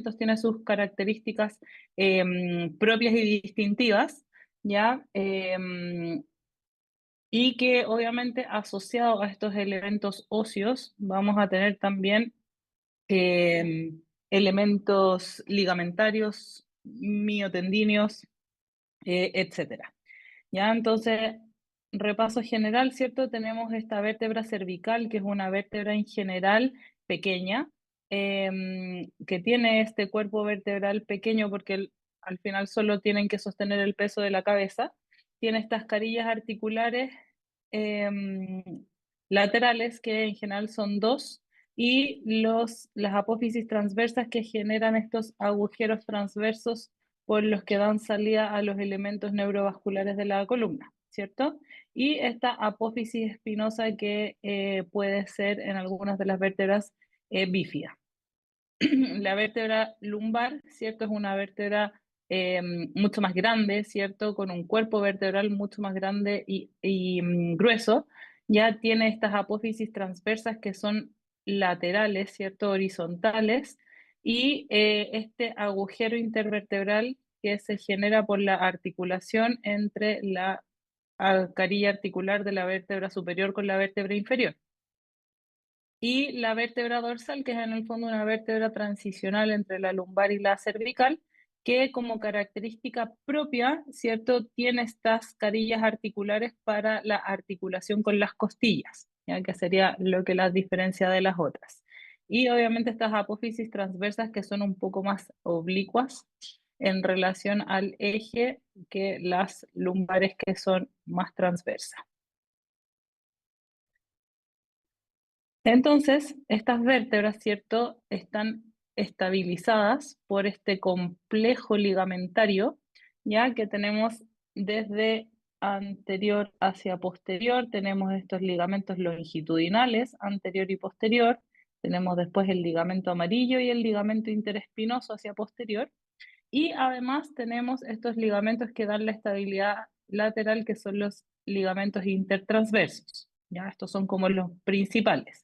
elementos tiene sus características propias y distintivas, ¿ya? Y que obviamente asociado a estos elementos óseos vamos a tener también elementos ligamentarios, miotendíneos, etcétera. ¿Ya? Entonces, repaso general, ¿cierto? Tenemos esta vértebra cervical, que es una vértebra en general pequeña, que tiene este cuerpo vertebral pequeño porque al final solo tienen que sostener el peso de la cabeza. Tiene estas carillas articulares em, laterales, que en general son dos, y las apófisis transversas que generan estos agujeros transversos por los que dan salida a los elementos neurovasculares de la columna, ¿cierto? Y esta apófisis espinosa que puede ser en algunas de las vértebras bífida. La vértebra lumbar, ¿cierto? Es una vértebra mucho más grande, ¿cierto? Con un cuerpo vertebral mucho más grande y grueso. Ya tiene estas apófisis transversas que son laterales, ¿cierto? Horizontales. Y este agujero intervertebral que se genera por la articulación entre la carilla articular de la vértebra superior con la vértebra inferior. Y la vértebra dorsal, que es en el fondo una vértebra transicional entre la lumbar y la cervical, que como característica propia, ¿cierto? Tiene estas carillas articulares para la articulación con las costillas, ¿ya? Que sería lo que las diferencia de las otras. Y obviamente estas apófisis transversas que son un poco más oblicuas en relación al eje que las lumbares que son más transversas. Entonces, estas vértebras, ¿cierto?, están estabilizadas por este complejo ligamentario, ya que tenemos desde anterior hacia posterior, tenemos estos ligamentos longitudinales, anterior y posterior, tenemos después el ligamento amarillo y el ligamento interespinoso hacia posterior, y además tenemos estos ligamentos que dan la estabilidad lateral, que son los ligamentos intertransversos, ya estos son como los principales.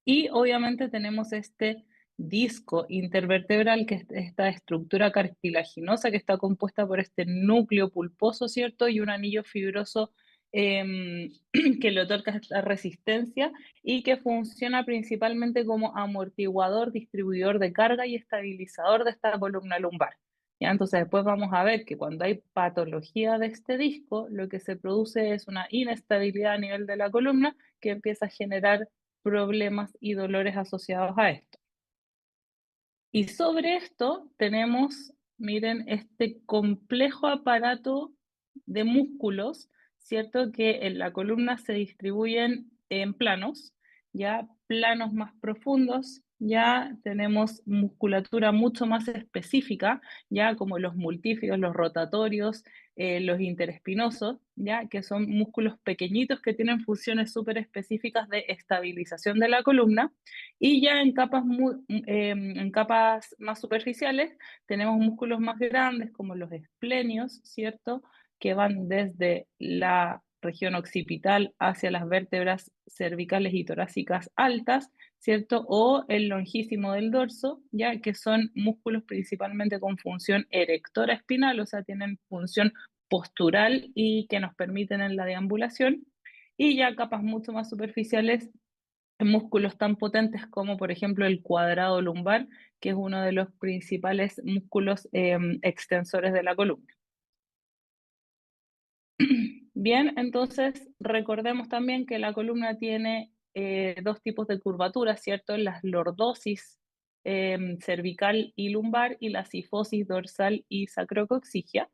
Y obviamente tenemos este disco intervertebral, que es esta estructura cartilaginosa que está compuesta por este núcleo pulposo, ¿cierto? Y un anillo fibroso que le otorga esta resistencia y que funciona principalmente como amortiguador, distribuidor de carga y estabilizador de esta columna lumbar. ¿Ya? Entonces después vamos a ver que cuando hay patología de este disco, lo que se produce es una inestabilidad a nivel de la columna que empieza a generar problemas y dolores asociados a esto. Y sobre esto tenemos, miren, este complejo aparato de músculos, ¿cierto? Que en la columna se distribuyen en planos, ya planos más profundos, ya tenemos musculatura mucho más específica, ya como los multífidos, los rotatorios, los interespinosos, ya que son músculos pequeñitos que tienen funciones súper específicas de estabilización de la columna. Y ya en capas más superficiales tenemos músculos más grandes como los esplenios, ¿cierto? Que van desde la región occipital hacia las vértebras cervicales y torácicas altas, ¿cierto? O el longísimo del dorso, ya que son músculos principalmente con función erectora espinal, o sea, tienen función postural y que nos permiten en la deambulación. Y ya capas mucho más superficiales, músculos tan potentes como por ejemplo el cuadrado lumbar, que es uno de los principales músculos extensores de la columna. Bien, entonces recordemos también que la columna tiene dos tipos de curvaturas, ¿cierto? Las lordosis cervical y lumbar y la cifosis dorsal y sacrocoxigia.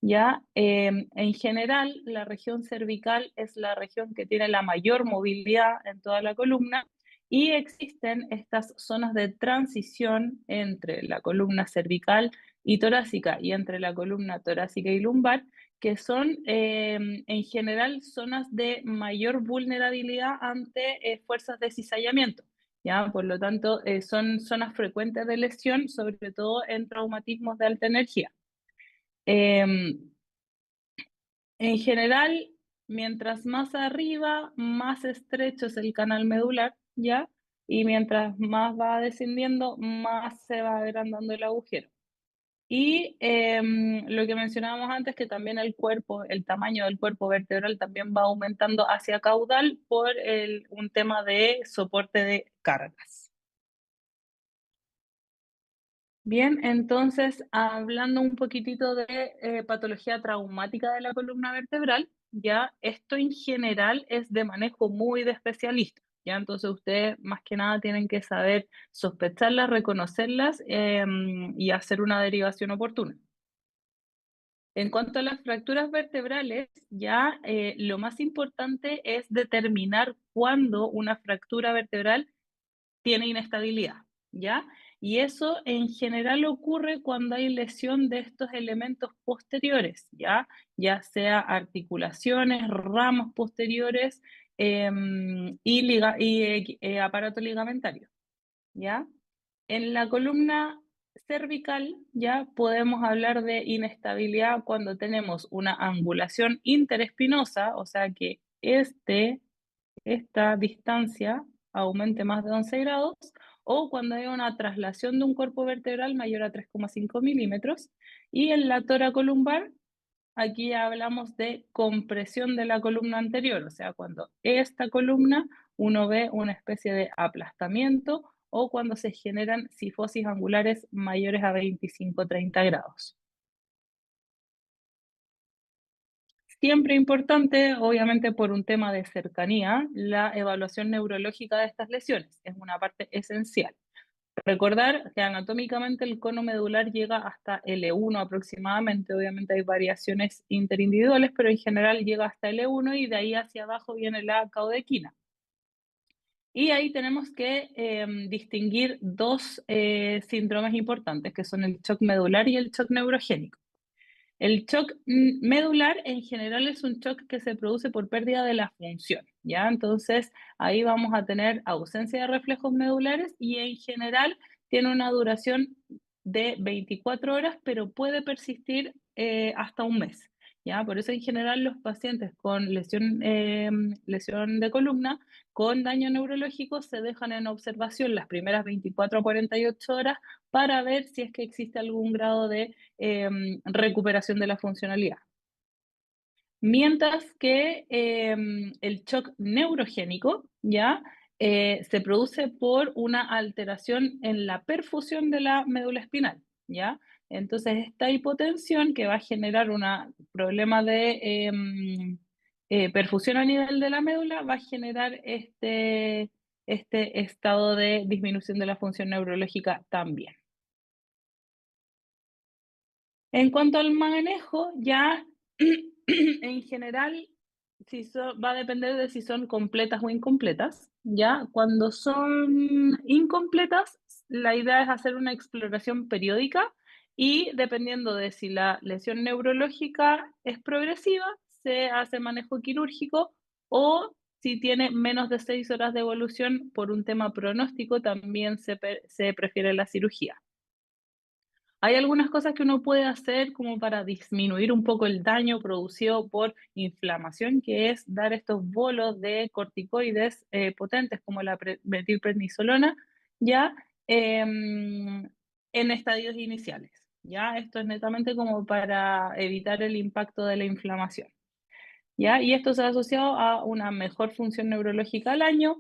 Ya, en general, la región cervical es la región que tiene la mayor movilidad en toda la columna y existen estas zonas de transición entre la columna cervical y torácica y entre la columna torácica y lumbar, que son en general zonas de mayor vulnerabilidad ante fuerzas de cizallamiento. ¿Ya? Por lo tanto, son zonas frecuentes de lesión, sobre todo en traumatismos de alta energía. En general, mientras más arriba, más estrecho es el canal medular, ¿ya? y mientras más va descendiendo, más se va agrandando el agujero. Y lo que mencionábamos antes, que también el cuerpo, el tamaño del cuerpo vertebral también va aumentando hacia caudal por un tema de soporte de cargas. Bien, entonces, hablando un poquitito de patología traumática de la columna vertebral, ya esto en general es de manejo muy de especialista, ya entonces ustedes más que nada tienen que saber sospecharlas, reconocerlas y hacer una derivación oportuna. En cuanto a las fracturas vertebrales, ya lo más importante es determinar cuándo una fractura vertebral tiene inestabilidad, ¿ya? Y eso en general ocurre cuando hay lesión de estos elementos posteriores, ¿ya? Ya sea articulaciones, ramas posteriores y aparato ligamentario, ¿ya? En la columna cervical ya podemos hablar de inestabilidad cuando tenemos una angulación interespinosa, o sea que esta distancia aumente más de 11 grados, o cuando hay una traslación de un cuerpo vertebral mayor a 3,5 milímetros. Y en la tora columbar, aquí ya hablamos de compresión de la columna anterior, o sea, cuando esta columna uno ve una especie de aplastamiento o cuando se generan cifosis angulares mayores a 25-30 grados. Siempre importante, obviamente por un tema de cercanía, la evaluación neurológica de estas lesiones. Es una parte esencial. Recordar que anatómicamente el cono medular llega hasta L1 aproximadamente, obviamente hay variaciones interindividuales, pero en general llega hasta L1 y de ahí hacia abajo viene la caudequina. Y ahí tenemos que distinguir dos síndromes importantes, que son el shock medular y el shock neurogénico. El shock medular en general es un shock que se produce por pérdida de la función, ¿ya? Entonces ahí vamos a tener ausencia de reflejos medulares y en general tiene una duración de 24 horas, pero puede persistir hasta un mes, ¿ya? Por eso en general los pacientes con lesión de columna con daño neurológico se dejan en observación las primeras 24 a 48 horas para ver si es que existe algún grado de recuperación de la funcionalidad. Mientras que el shock neurogénico ya se produce por una alteración en la perfusión de la médula espinal, ¿ya? Entonces, esta hipotensión que va a generar un problema de perfusión a nivel de la médula va a generar este estado de disminución de la función neurológica también. En cuanto al manejo, ya en general va a depender de si son completas o incompletas. Ya cuando son incompletas, la idea es hacer una exploración periódica y dependiendo de si la lesión neurológica es progresiva, se hace manejo quirúrgico o si tiene menos de 6 horas de evolución por un tema pronóstico, también se prefiere la cirugía. Hay algunas cosas que uno puede hacer como para disminuir un poco el daño producido por inflamación, que es dar estos bolos de corticoides potentes como la metilprednisolona, ya en estadios iniciales. Ya esto es netamente como para evitar el impacto de la inflamación. ¿Ya? Y esto se ha asociado a una mejor función neurológica al año.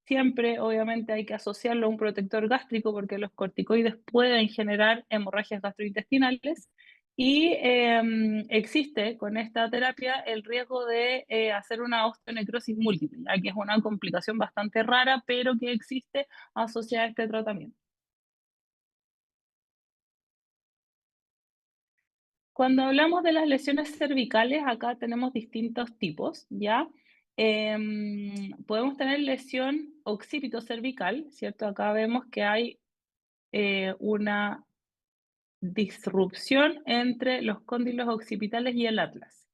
Siempre, obviamente, hay que asociarlo a un protector gástrico porque los corticoides pueden generar hemorragias gastrointestinales y existe con esta terapia el riesgo de hacer una osteonecrosis múltiple, ya que es una complicación bastante rara, pero que existe asociada a este tratamiento. Cuando hablamos de las lesiones cervicales, acá tenemos distintos tipos, ¿ya? Podemos tener lesión occipito-cervical, ¿cierto? Acá vemos que hay una disrupción entre los cóndilos occipitales y el atlas,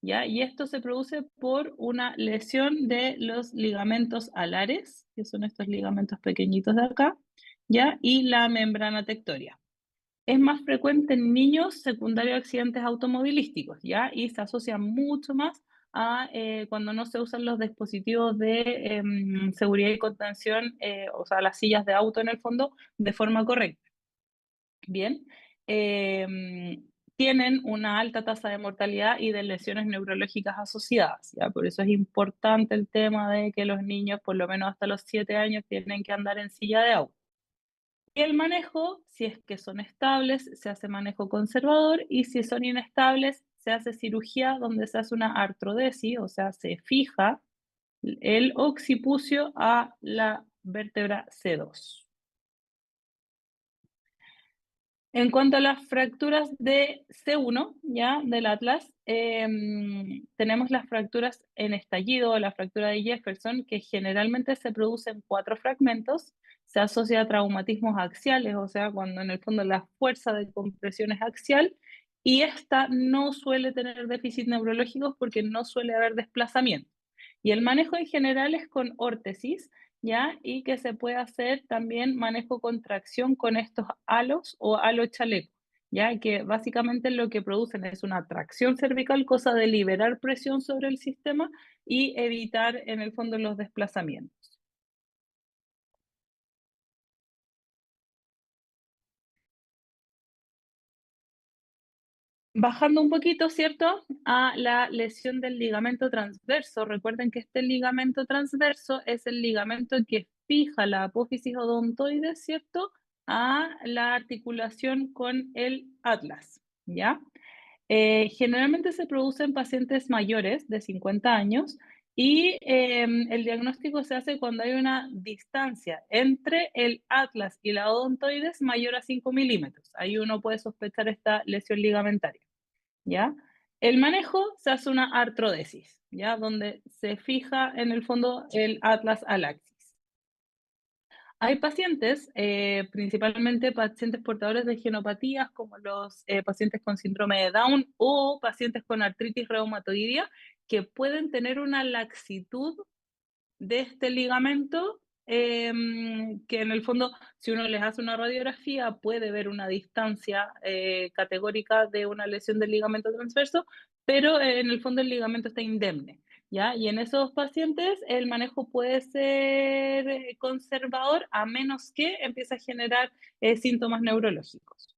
¿ya? Y esto se produce por una lesión de los ligamentos alares, que son estos ligamentos pequeñitos de acá, ¿ya? Y la membrana tectoria. Es más frecuente en niños secundario a accidentes automovilísticos, ¿ya? Y se asocia mucho más cuando no se usan los dispositivos de seguridad y contención, o sea, las sillas de auto en el fondo, de forma correcta. Bien, tienen una alta tasa de mortalidad y de lesiones neurológicas asociadas, ¿ya? Por eso es importante el tema de que los niños, por lo menos hasta los 7 años, tienen que andar en silla de auto. Y el manejo, si es que son estables, se hace manejo conservador, y si son inestables, se hace cirugía donde se hace una artrodesis, o sea, se fija el occipucio a la vértebra C2. En cuanto a las fracturas de C1, ya, del atlas, tenemos las fracturas en estallido o la fractura de Jefferson, que generalmente se producen 4 fragmentos, se asocia a traumatismos axiales, o sea, cuando en el fondo la fuerza de compresión es axial, y esta no suele tener déficit neurológicos porque no suele haber desplazamiento. Y el manejo en general es con órtesis, ¿ya? Y que se puede hacer también manejo con tracción con estos halos o halo chaleco, ¿ya? Que básicamente lo que producen es una tracción cervical, cosa de liberar presión sobre el sistema y evitar en el fondo los desplazamientos. Bajando un poquito, ¿cierto? A la lesión del ligamento transverso. Recuerden que este ligamento transverso es el ligamento que fija la apófisis odontoides, ¿cierto? A la articulación con el atlas, ¿ya? Generalmente se produce en pacientes mayores de 50 años y el diagnóstico se hace cuando hay una distancia entre el atlas y la odontoides mayor a 5 milímetros. Ahí uno puede sospechar esta lesión ligamentaria, ¿ya? El manejo se hace una artrodesis, ¿ya? Donde se fija en el fondo el atlas al axis. Hay pacientes, principalmente pacientes portadores de genopatías, como los pacientes con síndrome de Down o pacientes con artritis reumatoidea, que pueden tener una laxitud de este ligamento, que en el fondo, si uno les hace una radiografía, puede ver una distancia categórica de una lesión del ligamento transverso, pero en el fondo el ligamento está indemne, ¿ya? Y en esos pacientes el manejo puede ser conservador a menos que empiece a generar síntomas neurológicos.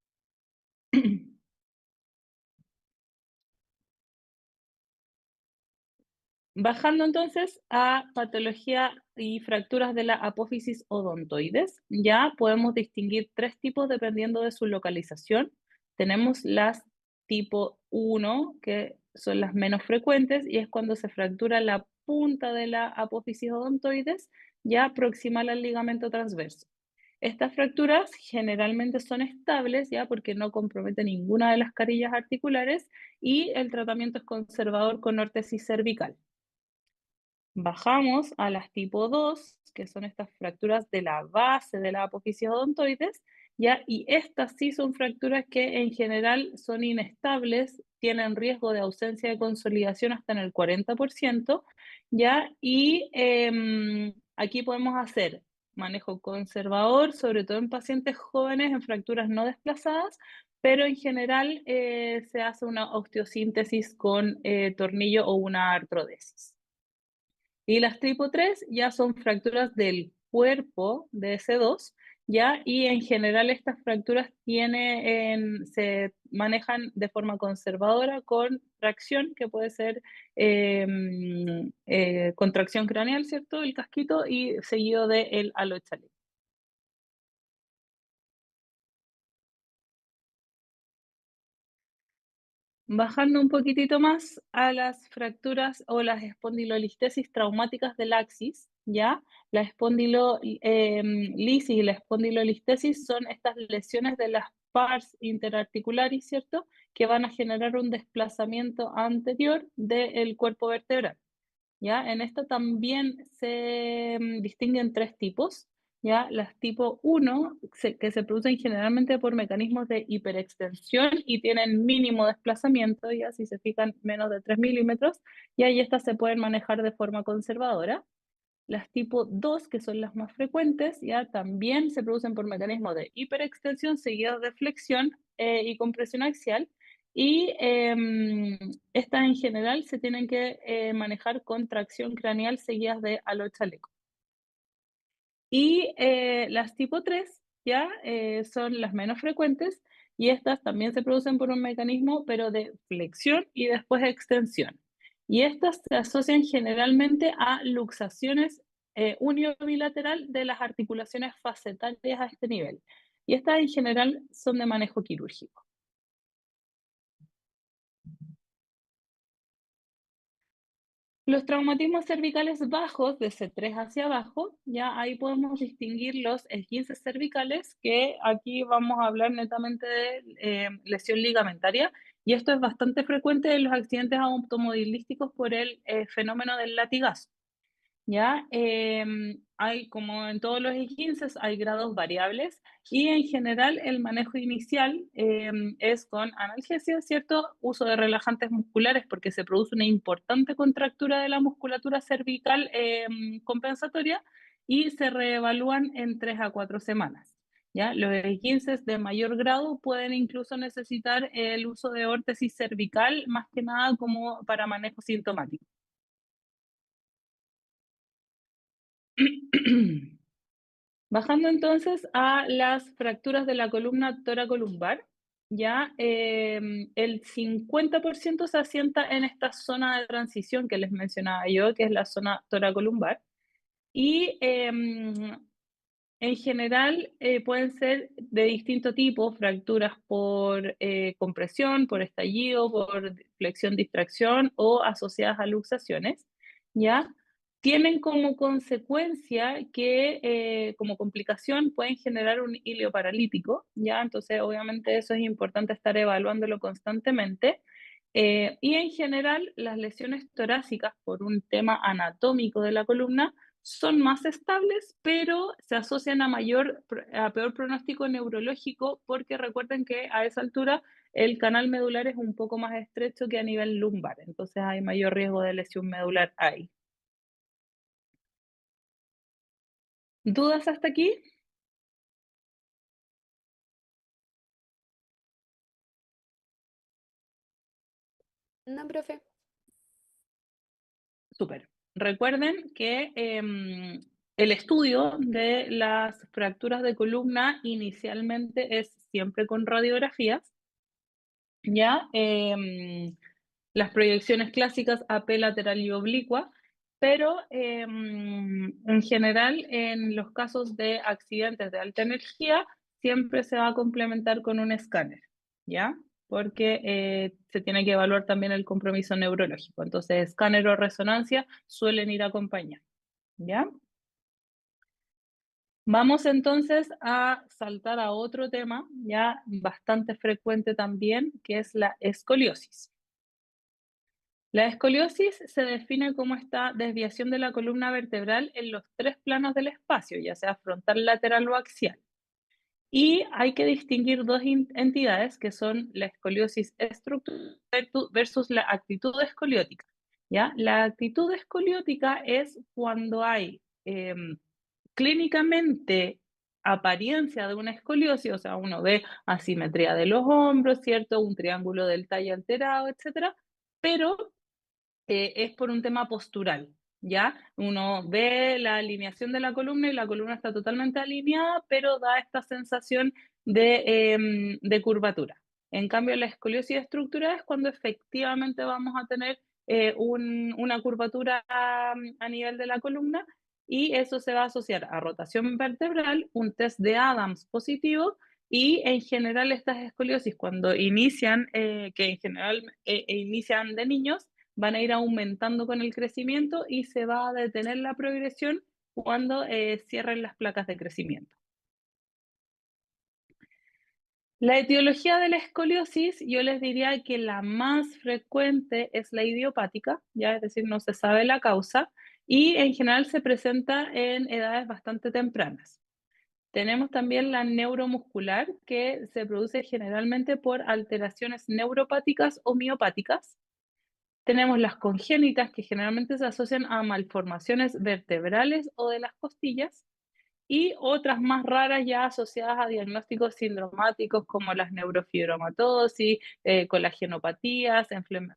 Bajando entonces a patología y fracturas de la apófisis odontoides, ya podemos distinguir 3 tipos dependiendo de su localización. Tenemos las tipo 1, que son las menos frecuentes, y es cuando se fractura la punta de la apófisis odontoides, ya proximal al ligamento transverso. Estas fracturas generalmente son estables, ya porque no comprometen ninguna de las carillas articulares, y el tratamiento es conservador con órtesis cervical. Bajamos a las tipo 2, que son estas fracturas de la base de la apófisis odontoides, ¿ya? Y estas sí son fracturas que en general son inestables, tienen riesgo de ausencia de consolidación hasta en el 40%, ¿ya? Y aquí podemos hacer manejo conservador, sobre todo en pacientes jóvenes en fracturas no desplazadas, pero en general se hace una osteosíntesis con tornillo o una artrodesis. Y las tipo 3 ya son fracturas del cuerpo de S2, ¿ya? Y en general estas fracturas se manejan de forma conservadora con tracción, que puede ser contracción craneal, ¿cierto? El casquito y seguido de el alochale. Bajando un poquitito más a las fracturas o las espondilolistesis traumáticas del axis, ¿ya? La espondilolisis y la espondilolistesis son estas lesiones de las pars interarticularis, ¿cierto? Que van a generar un desplazamiento anterior del cuerpo vertebral. ¿Ya? En esto también se distinguen 3 tipos, ¿ya? Las tipo 1, que se producen generalmente por mecanismos de hiperextensión y tienen mínimo desplazamiento, ya si se fijan menos de 3 milímetros, y ahí estas se pueden manejar de forma conservadora. Las tipo 2, que son las más frecuentes, ya también se producen por mecanismos de hiperextensión seguidos de flexión y compresión axial, Y estas en general se tienen que manejar con tracción craneal seguidas de halo chaleco. Y las tipo 3 ya son las menos frecuentes y estas también se producen por un mecanismo, pero de flexión y después extensión. Y estas se asocian generalmente a luxaciones uniobilateral de las articulaciones facetarias a este nivel. Y estas en general son de manejo quirúrgico. Los traumatismos cervicales bajos, de C3 hacia abajo, ya ahí podemos distinguir los esguinces cervicales, que aquí vamos a hablar netamente de lesión ligamentaria, y esto es bastante frecuente en los accidentes automovilísticos por el fenómeno del latigazo. ¿Ya? Hay, como en todos los esguinces, hay grados variables y en general el manejo inicial es con analgesia, ¿cierto? Uso de relajantes musculares porque se produce una importante contractura de la musculatura cervical compensatoria y se reevalúan en 3 a 4 semanas. ¿Ya? Los esguinces de mayor grado pueden incluso necesitar el uso de órtesis cervical, más que nada como para manejo sintomático. Bajando entonces a las fracturas de la columna toracolumbar, ya el 50% se asienta en esta zona de transición que les mencionaba yo, que es la zona toracolumbar, y en general pueden ser de distinto tipo, fracturas por compresión, por estallido, por flexión-distracción o asociadas a luxaciones, ¿ya? Tienen como consecuencia que, como complicación, pueden generar un hilo paralítico, ¿ya? Entonces, obviamente, eso es importante estar evaluándolo constantemente. Y en general, las lesiones torácicas, por un tema anatómico de la columna, son más estables, pero se asocian a peor pronóstico neurológico, porque recuerden que a esa altura el canal medular es un poco más estrecho que a nivel lumbar, entonces hay mayor riesgo de lesión medular ahí. ¿Dudas hasta aquí? No, profe. Súper. Recuerden que el estudio de las fracturas de columna inicialmente es siempre con radiografías, ¿ya? Las proyecciones clásicas AP lateral y oblicua, pero en general en los casos de accidentes de alta energía siempre se va a complementar con un escáner, ¿ya? Porque se tiene que evaluar también el compromiso neurológico. Entonces, escáner o resonancia suelen ir acompañados, ¿ya? Vamos entonces a saltar a otro tema ya bastante frecuente también, que es la escoliosis. La escoliosis se define como esta desviación de la columna vertebral en los 3 planos del espacio, ya sea frontal, lateral o axial. Y hay que distinguir dos entidades que son la escoliosis estructural versus la actitud escoliótica. ¿Ya? La actitud escoliótica es cuando hay clínicamente apariencia de una escoliosis, o sea, uno ve asimetría de los hombros, ¿cierto? Un triángulo del talle alterado, etcétera, pero es por un tema postural, ¿ya? Uno ve la alineación de la columna y la columna está totalmente alineada, pero da esta sensación de curvatura. En cambio, la escoliosis estructural es cuando efectivamente vamos a tener una curvatura a nivel de la columna y eso se va a asociar a rotación vertebral, un test de Adams positivo y en general estas escoliosis cuando inician, que en general inician de niños, van a ir aumentando con el crecimiento y se va a detener la progresión cuando cierren las placas de crecimiento. La etiología de la escoliosis, yo les diría que la más frecuente es la idiopática, ya es decir, no se sabe la causa, y en general se presenta en edades bastante tempranas. Tenemos también la neuromuscular, que se produce generalmente por alteraciones neuropáticas o miopáticas. Tenemos las congénitas, que generalmente se asocian a malformaciones vertebrales o de las costillas. y otras más raras ya asociadas a diagnósticos sindromáticos como las neurofibromatosis, colagenopatías,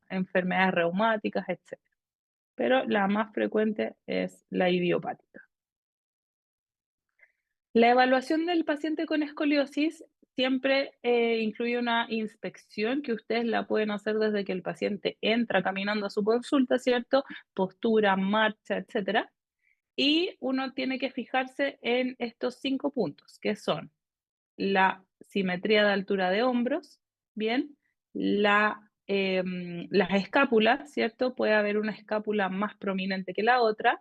enfermedades reumáticas, etc. Pero la más frecuente es la idiopática. La evaluación del paciente con escoliosis siempre incluye una inspección que ustedes la pueden hacer desde que el paciente entra caminando a su consulta, ¿cierto? Postura, marcha, etcétera. Y uno tiene que fijarse en estos 5 puntos, que son la simetría de altura de hombros, ¿bien? Las escápulas, ¿cierto? Puede haber una escápula más prominente que la otra,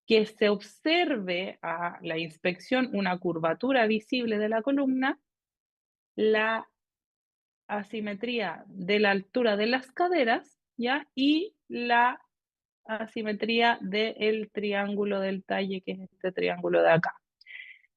que se observe a la inspección una curvatura visible de la columna, la asimetría de la altura de las caderas, ¿ya? Y la asimetría del triángulo del talle, que es este triángulo de acá.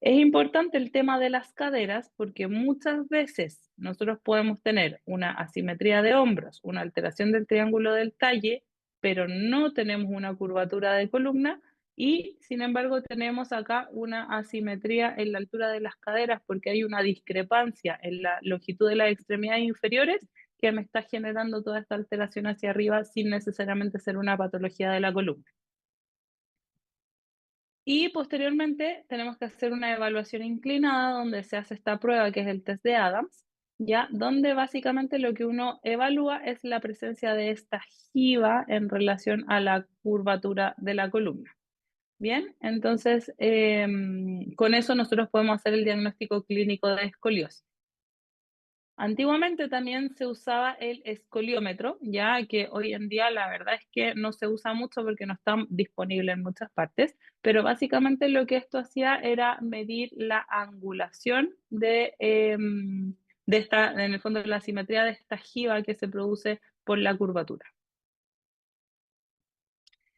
Es importante el tema de las caderas porque muchas veces nosotros podemos tener una asimetría de hombros, una alteración del triángulo del talle, pero no tenemos una curvatura de columna y sin embargo tenemos acá una asimetría en la altura de las caderas porque hay una discrepancia en la longitud de las extremidades inferiores que me está generando toda esta alteración hacia arriba sin necesariamente ser una patología de la columna. Y posteriormente tenemos que hacer una evaluación inclinada donde se hace esta prueba que es el test de Adams, ¿ya? Donde básicamente lo que uno evalúa es la presencia de esta jiba en relación a la curvatura de la columna. Bien, entonces con eso nosotros podemos hacer el diagnóstico clínico de escoliosis. Antiguamente también se usaba el escoliómetro, ya que hoy en día la verdad es que no se usa mucho porque no está disponible en muchas partes, pero básicamente lo que esto hacía era medir la angulación de esta, en el fondo, la simetría de esta jiba que se produce por la curvatura.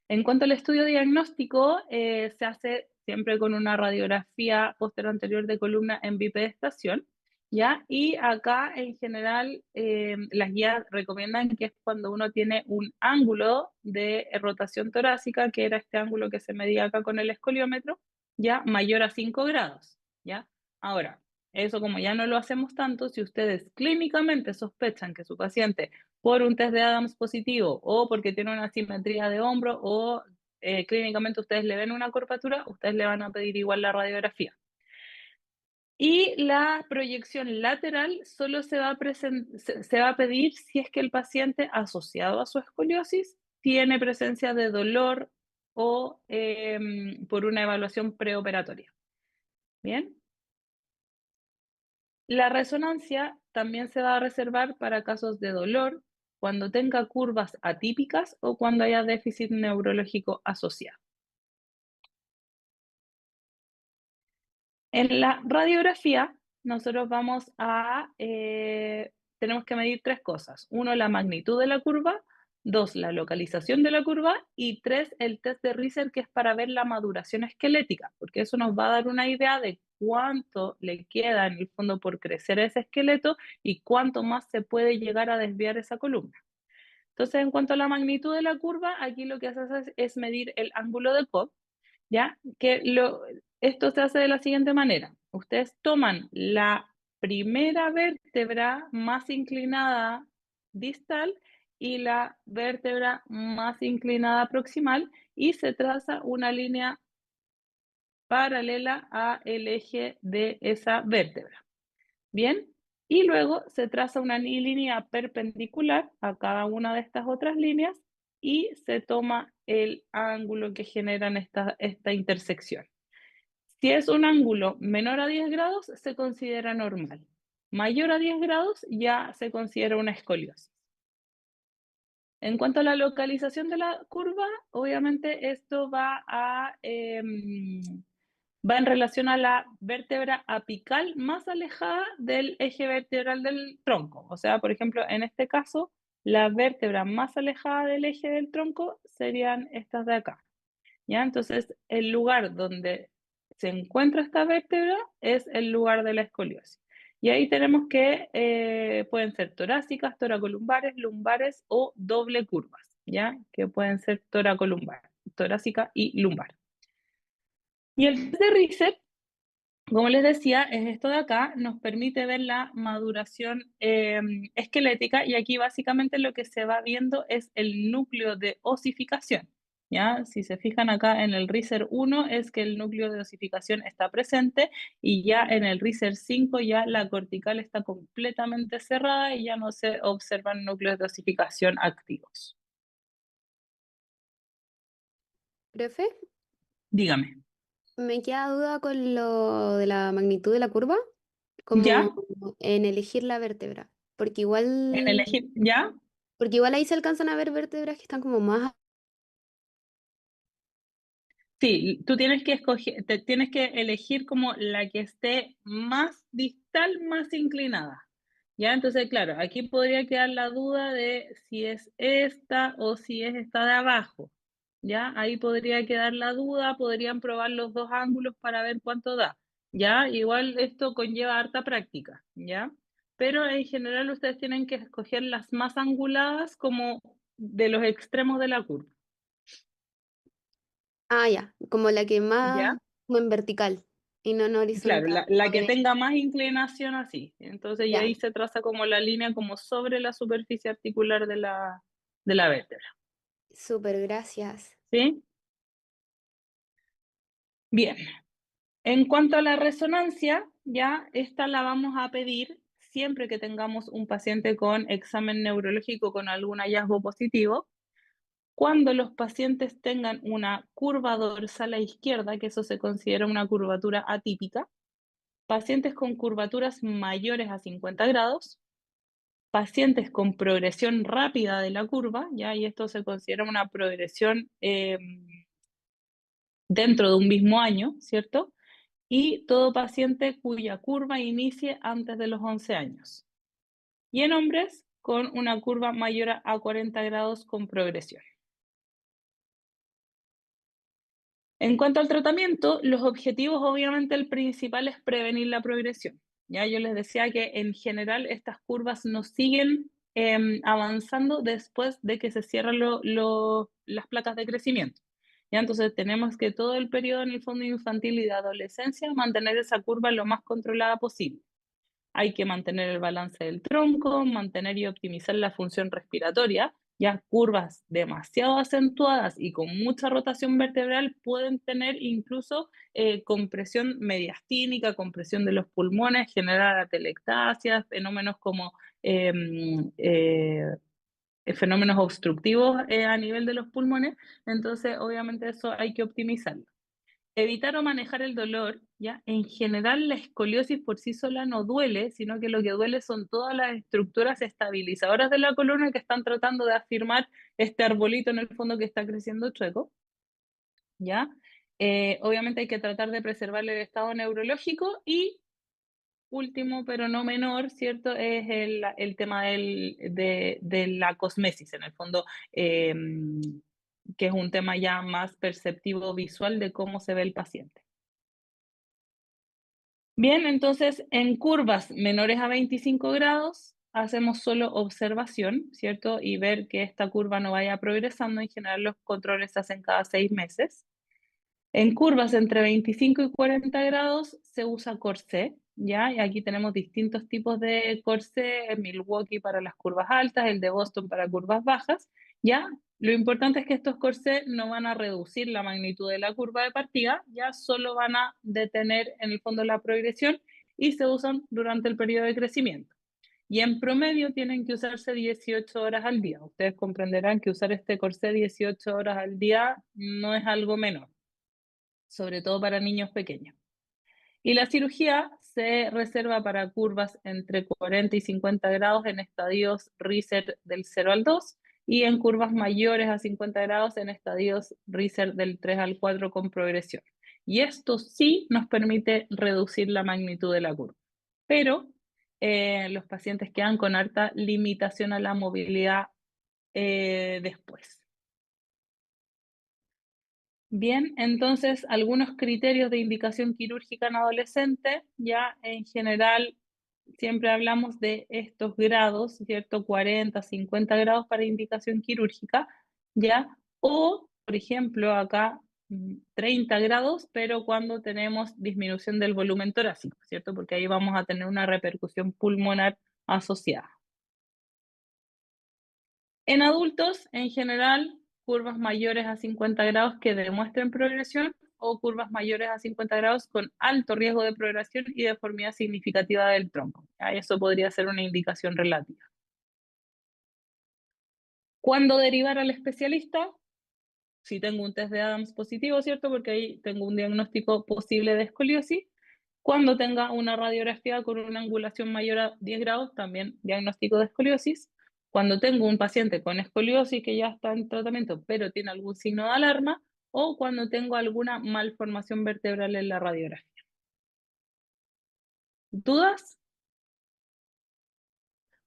En cuanto al estudio diagnóstico, se hace siempre con una radiografía posterior anterior de columna en bipedestación, ¿ya? Y acá, en general, las guías recomiendan que es cuando uno tiene un ángulo de rotación torácica, que era este ángulo que se medía acá con el escoliómetro, ya mayor a 5 grados, ¿ya? Ahora, eso como ya no lo hacemos tanto, si ustedes clínicamente sospechan que su paciente por un test de Adams positivo o porque tiene una asimetría de hombro o clínicamente ustedes le ven una curvatura, ustedes le van a pedir igual la radiografía. Y la proyección lateral solo se va a pedir si es que el paciente asociado a su escoliosis tiene presencia de dolor o por una evaluación preoperatoria. Bien. La resonancia también se va a reservar para casos de dolor, cuando tenga curvas atípicas o cuando haya déficit neurológico asociado. En la radiografía, nosotros tenemos que medir 3 cosas. 1, la magnitud de la curva, 2, la localización de la curva y 3, el test de Riser, que es para ver la maduración esquelética, porque eso nos va a dar una idea de cuánto le queda en el fondo por crecer ese esqueleto y cuánto más se puede llegar a desviar esa columna. Entonces, en cuanto a la magnitud de la curva, aquí lo que se hace es medir el ángulo de Cobb, ¿ya? Esto se hace de la siguiente manera. Ustedes toman la primera vértebra más inclinada distal y la vértebra más inclinada proximal y se traza una línea paralela al eje de esa vértebra. Bien, y luego se traza una línea perpendicular a cada una de estas otras líneas y se toma el ángulo que generan esta intersección. Si es un ángulo menor a 10 grados, se considera normal. Mayor a 10 grados ya se considera una escoliosis. En cuanto a la localización de la curva, obviamente esto va en relación a la vértebra apical más alejada del eje vertebral del tronco. O sea, por ejemplo, en este caso, la vértebra más alejada del eje del tronco serían estas de acá. ¿Ya? Entonces, el lugar donde se encuentra esta vértebra es el lugar de la escoliosis. Y ahí tenemos que pueden ser torácicas, toracolumbares, lumbares o doble curvas, ¿ya? Que pueden ser toracolumbar, torácica y lumbar. Y el test de Riset Como les decía, es esto de acá, nos permite ver la maduración esquelética y aquí básicamente lo que se va viendo es el núcleo de osificación. ¿Ya? Si se fijan acá en el RISER 1 es que el núcleo de osificación está presente y ya en el RISER 5 ya la cortical está completamente cerrada y ya no se observan núcleos de osificación activos. Profe, Dígame. me queda duda con lo de la magnitud de la curva, como ¿Ya? en elegir la vértebra, En elegir, ¿ya? porque igual ahí se alcanzan a ver vértebras que están como más... Sí, tú tienes que escoger, tienes que elegir como la que esté más distal, más inclinada. ¿Ya? Entonces, claro, aquí podría quedar la duda de si es esta o si es esta de abajo. ¿Ya? Ahí podría quedar la duda, podrían probar los dos ángulos para ver cuánto da. ¿Ya? Igual esto conlleva harta práctica, ¿ya? Pero en general ustedes tienen que escoger las más anguladas como de los extremos de la curva. Ah, ya, como la que más, ¿Ya? como en vertical y no en Claro, horizontal. la que Ok, tenga más inclinación así. Entonces, y ya, ahí se traza como la línea como sobre la superficie articular de la vértebra. súper, gracias. ¿Sí? Bien. En cuanto a la resonancia, ya esta la vamos a pedir siempre que tengamos un paciente con examen neurológico con algún hallazgo positivo. Cuando los pacientes tengan una curva dorsal a la izquierda, que eso se considera una curvatura atípica, pacientes con curvaturas mayores a 50 grados, pacientes con progresión rápida de la curva, ¿ya? Y esto se considera una progresión dentro de un mismo año, ¿cierto? Y todo paciente cuya curva inicie antes de los 11 años. Y en hombres con una curva mayor a 40 grados con progresión. En cuanto al tratamiento, los objetivos, obviamente, el principal es prevenir la progresión. Ya yo les decía que en general estas curvas no siguen avanzando después de que se cierran las placas de crecimiento. ¿Ya? Entonces tenemos que todo el periodo en el fondo infantil y de adolescencia mantener esa curva lo más controlada posible. Hay que mantener el balance del tronco, mantener y optimizar la función respiratoria. Ya curvas demasiado acentuadas y con mucha rotación vertebral pueden tener incluso compresión mediastínica, compresión de los pulmones, generar atelectasias, fenómenos como eh, eh, fenómenos obstructivos a nivel de los pulmones. Entonces, obviamente eso hay que optimizarlo. Evitar o manejar el dolor, ¿ya? En general, la escoliosis por sí sola no duele, sino que lo que duele son todas las estructuras estabilizadoras de la columna que están tratando de afirmar este arbolito en el fondo que está creciendo chueco, ¿ya? Obviamente hay que tratar de preservar el estado neurológico y último, pero no menor, ¿cierto? Es el tema de la cosmesis, en el fondo, que es un tema ya más perceptivo visual de cómo se ve el paciente. Bien, entonces en curvas menores a 25 grados hacemos solo observación, ¿cierto? Y ver que esta curva no vaya progresando. En general los controles se hacen cada 6 meses. En curvas entre 25 y 40 grados se usa corsé, ¿ya? Y aquí tenemos distintos tipos de corsé, el Milwaukee para las curvas altas, el de Boston para curvas bajas, ¿ya? Lo importante es que estos corsés no van a reducir la magnitud de la curva de partida, ya solo van a detener en el fondo la progresión y se usan durante el periodo de crecimiento. Y en promedio tienen que usarse 18 horas al día. Ustedes comprenderán que usar este corsé 18 horas al día no es algo menor, sobre todo para niños pequeños. Y la cirugía se reserva para curvas entre 40 y 50 grados en estadios Riser del 0 al 2 y en curvas mayores a 50 grados en estadios Riser del 3 al 4 con progresión. Y esto sí nos permite reducir la magnitud de la curva. Pero los pacientes quedan con harta limitación a la movilidad después. Bien, entonces algunos criterios de indicación quirúrgica en adolescente, ya en general siempre hablamos de estos grados, ¿cierto? 40, 50 grados para indicación quirúrgica, ya, o por ejemplo acá 30 grados, pero cuando tenemos disminución del volumen torácico, ¿cierto? Porque ahí vamos a tener una repercusión pulmonar asociada. En adultos, en general, curvas mayores a 50 grados que demuestren progresión o curvas mayores a 50 grados con alto riesgo de progresión y deformidad significativa del tronco. Eso podría ser una indicación relativa. ¿Cuándo derivar al especialista? Si tengo un test de Adams positivo, ¿cierto? Porque ahí tengo un diagnóstico posible de escoliosis. Cuando tenga una radiografía con una angulación mayor a 10 grados, también diagnóstico de escoliosis. Cuando tengo un paciente con escoliosis que ya está en tratamiento, pero tiene algún signo de alarma, o cuando tengo alguna malformación vertebral en la radiografía. ¿Dudas?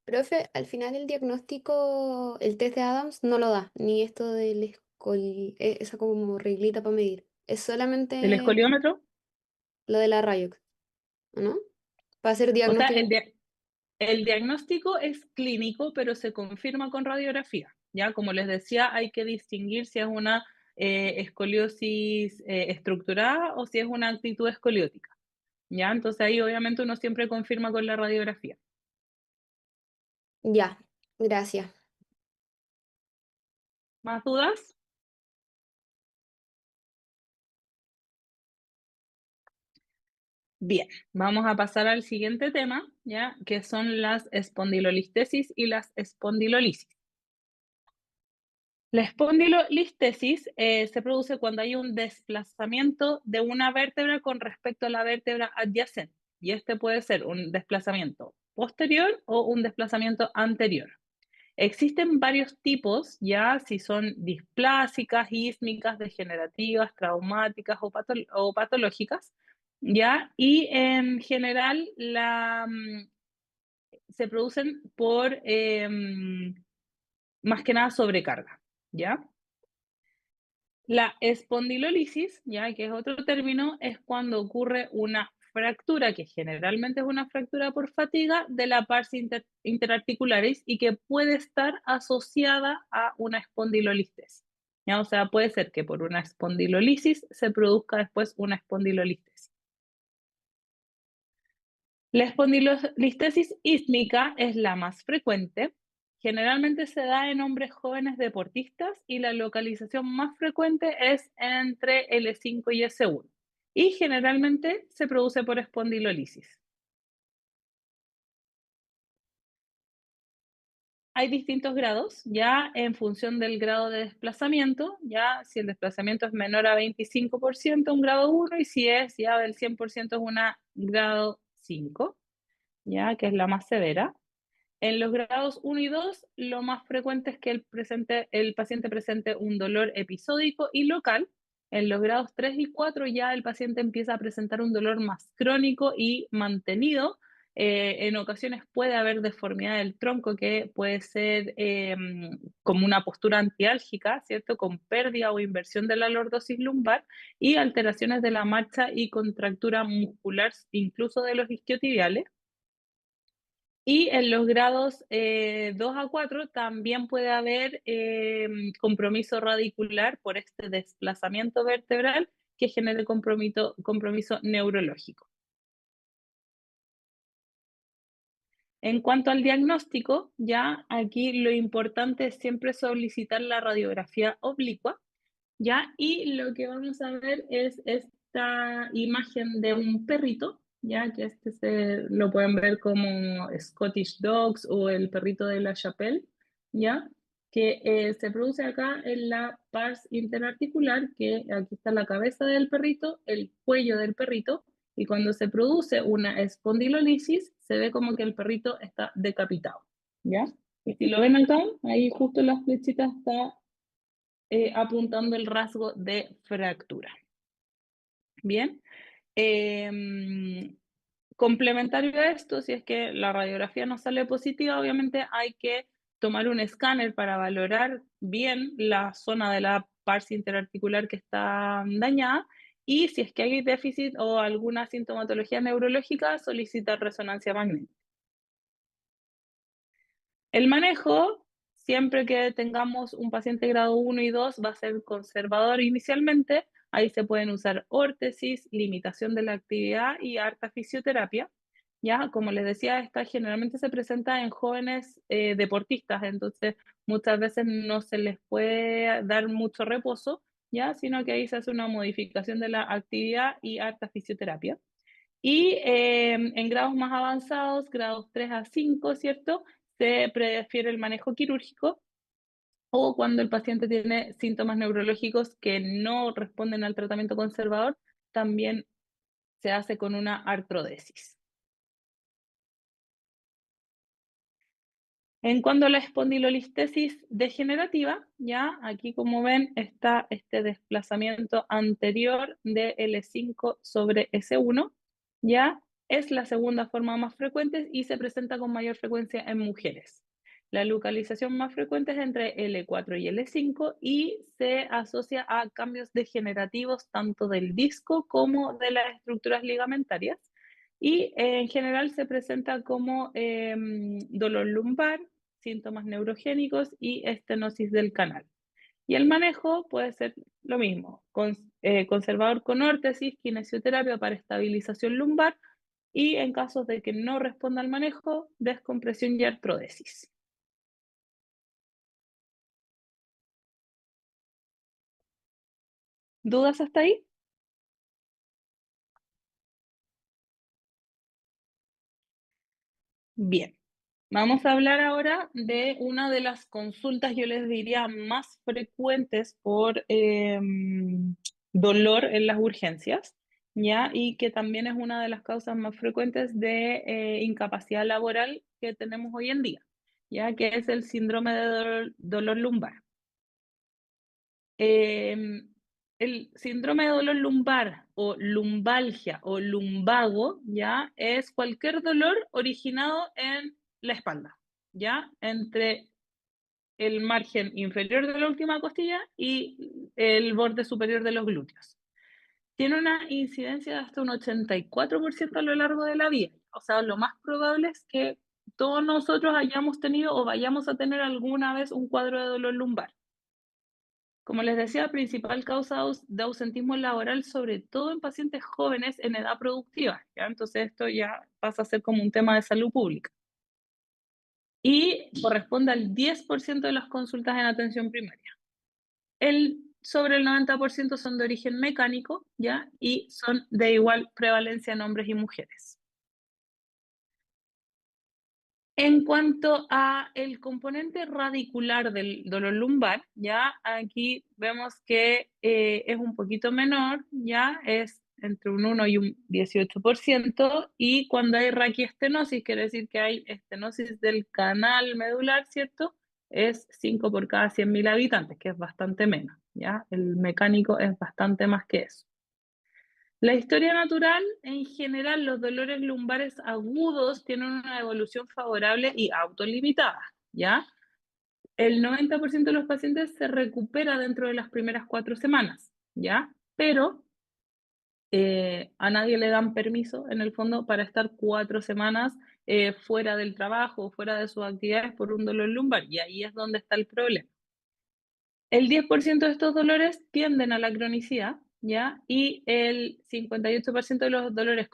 Profe, al final el diagnóstico, el test de Adams no lo da, ni esto esa como reglita para medir. Es ¿El solamente escoliómetro? lo de la Rayox, ¿no? Para hacer O sea, diagnóstico. el diagnóstico es clínico, pero se confirma con radiografía. Ya, como les decía, hay que distinguir si es una escoliosis estructurada o si es una actitud escoliótica. Ya, entonces ahí obviamente uno siempre confirma con la radiografía. Ya, gracias. ¿Más dudas? Bien, vamos a pasar al siguiente tema, ya, que son las espondilolistesis y las espondilolisis. La espondilolistesis se produce cuando hay un desplazamiento de una vértebra con respecto a la vértebra adyacente. Y este puede ser un desplazamiento posterior o un desplazamiento anterior. Existen varios tipos, ya si son displásicas, ísmicas, degenerativas, traumáticas o patológicas, ya, y en general se producen por más que nada sobrecarga, ¿ya? La espondilolisis, ya que es otro término, es cuando ocurre una fractura, que generalmente es una fractura por fatiga, de la pars interarticularis y que puede estar asociada a una espondilolistesis. ¿Ya? O sea, puede ser que por una espondilolisis se produzca después una espondilolistesis. La espondilolistesis ísmica es la más frecuente. Generalmente se da en hombres jóvenes deportistas y la localización más frecuente es entre L5 y S1. Y generalmente se produce por espondilolisis. Hay distintos grados, ya en función del grado de desplazamiento, ya si el desplazamiento es menor a 25%, un grado 1, y si es ya del 100% es una grado 5, ya que es la más severa. En los grados 1 y 2, lo más frecuente es que el paciente presente un dolor episódico y local. En los grados 3 y 4 ya el paciente empieza a presentar un dolor más crónico y mantenido. En ocasiones puede haber deformidad del tronco que puede ser como una postura antiálgica, ¿cierto? Con pérdida o inversión de la lordosis lumbar y alteraciones de la marcha y contractura muscular, incluso de los isquiotibiales. Y en los grados 2 a 4 también puede haber compromiso radicular por este desplazamiento vertebral que genere compromiso neurológico. En cuanto al diagnóstico, ya aquí lo importante es siempre solicitar la radiografía oblicua, ¿ya? Y lo que vamos a ver es esta imagen de un perrito, ¿ya? Que lo pueden ver como Scottish Dogs o el perrito de la Chapelle, ¿ya? Que se produce acá en la pars interarticular, que aquí está la cabeza del perrito, el cuello del perrito, y cuando se produce una espondilolisis, se ve como que el perrito está decapitado, ¿ya? Y si lo ven acá, ahí justo en las flechitas está apuntando el rasgo de fractura. Bien. Complementario a esto, si es que la radiografía no sale positiva, obviamente hay que tomar un escáner para valorar bien la zona de la pars interarticular que está dañada y si es que hay déficit o alguna sintomatología neurológica, solicitar resonancia magnética. El manejo, siempre que tengamos un paciente grado 1 y 2, va a ser conservador inicialmente. Ahí se pueden usar órtesis, limitación de la actividad y harta fisioterapia. Ya, como les decía, esta generalmente se presenta en jóvenes deportistas, entonces muchas veces no se les puede dar mucho reposo, ya, sino que ahí se hace una modificación de la actividad y harta fisioterapia. Y en grados más avanzados, grados 3 a 5, ¿cierto? Se prefiere el manejo quirúrgico o cuando el paciente tiene síntomas neurológicos que no responden al tratamiento conservador, también se hace con una artrodesis. En cuanto a la espondilolistesis degenerativa, ya aquí como ven está este desplazamiento anterior de L5 sobre S1, ya es la segunda forma más frecuente y se presenta con mayor frecuencia en mujeres. La localización más frecuente es entre L4 y L5 y se asocia a cambios degenerativos tanto del disco como de las estructuras ligamentarias y en general se presenta como dolor lumbar, síntomas neurogénicos y estenosis del canal. Y el manejo puede ser lo mismo, conservador con órtesis, kinesioterapia para estabilización lumbar y en casos de que no responda al manejo, descompresión y artrodesis. ¿Dudas hasta ahí? Bien. Vamos a hablar ahora de una de las consultas, yo les diría, más frecuentes por dolor en las urgencias, ¿ya? Y que también es una de las causas más frecuentes de incapacidad laboral que tenemos hoy en día, ¿ya? Que es el síndrome de dolor lumbar. Em, el síndrome de dolor lumbar o lumbalgia o lumbago, ¿ya? Es cualquier dolor originado en la espalda, ¿ya? Entre el margen inferior de la última costilla y el borde superior de los glúteos. Tiene una incidencia de hasta un 84% a lo largo de la vida. O sea, lo más probable es que todos nosotros hayamos tenido o vayamos a tener alguna vez un cuadro de dolor lumbar. Como les decía, principal causa de ausentismo laboral, sobre todo en pacientes jóvenes en edad productiva, ¿ya? Entonces esto ya pasa a ser como un tema de salud pública. Y corresponde al 10% de las consultas en atención primaria. Sobre el 90% son de origen mecánico, ¿ya? Y son de igual prevalencia en hombres y mujeres. En cuanto a el componente radicular del dolor lumbar, ya aquí vemos que es un poquito menor, ya es entre un 1 y un 18%, y cuando hay raquiestenosis, quiere decir que hay estenosis del canal medular, ¿cierto? Es 5 por cada 100.000 habitantes, que es bastante menos, ¿ya? El mecánico es bastante más que eso. La historia natural, en general, los dolores lumbares agudos tienen una evolución favorable y autolimitada, ¿ya? El 90% de los pacientes se recupera dentro de las primeras 4 semanas, ¿ya? Pero a nadie le dan permiso, en el fondo, para estar 4 semanas fuera del trabajo, fuera de sus actividades por un dolor lumbar, y ahí es donde está el problema. El 10% de estos dolores tienden a la cronicidad, ¿ya? Y el 58% de los dolores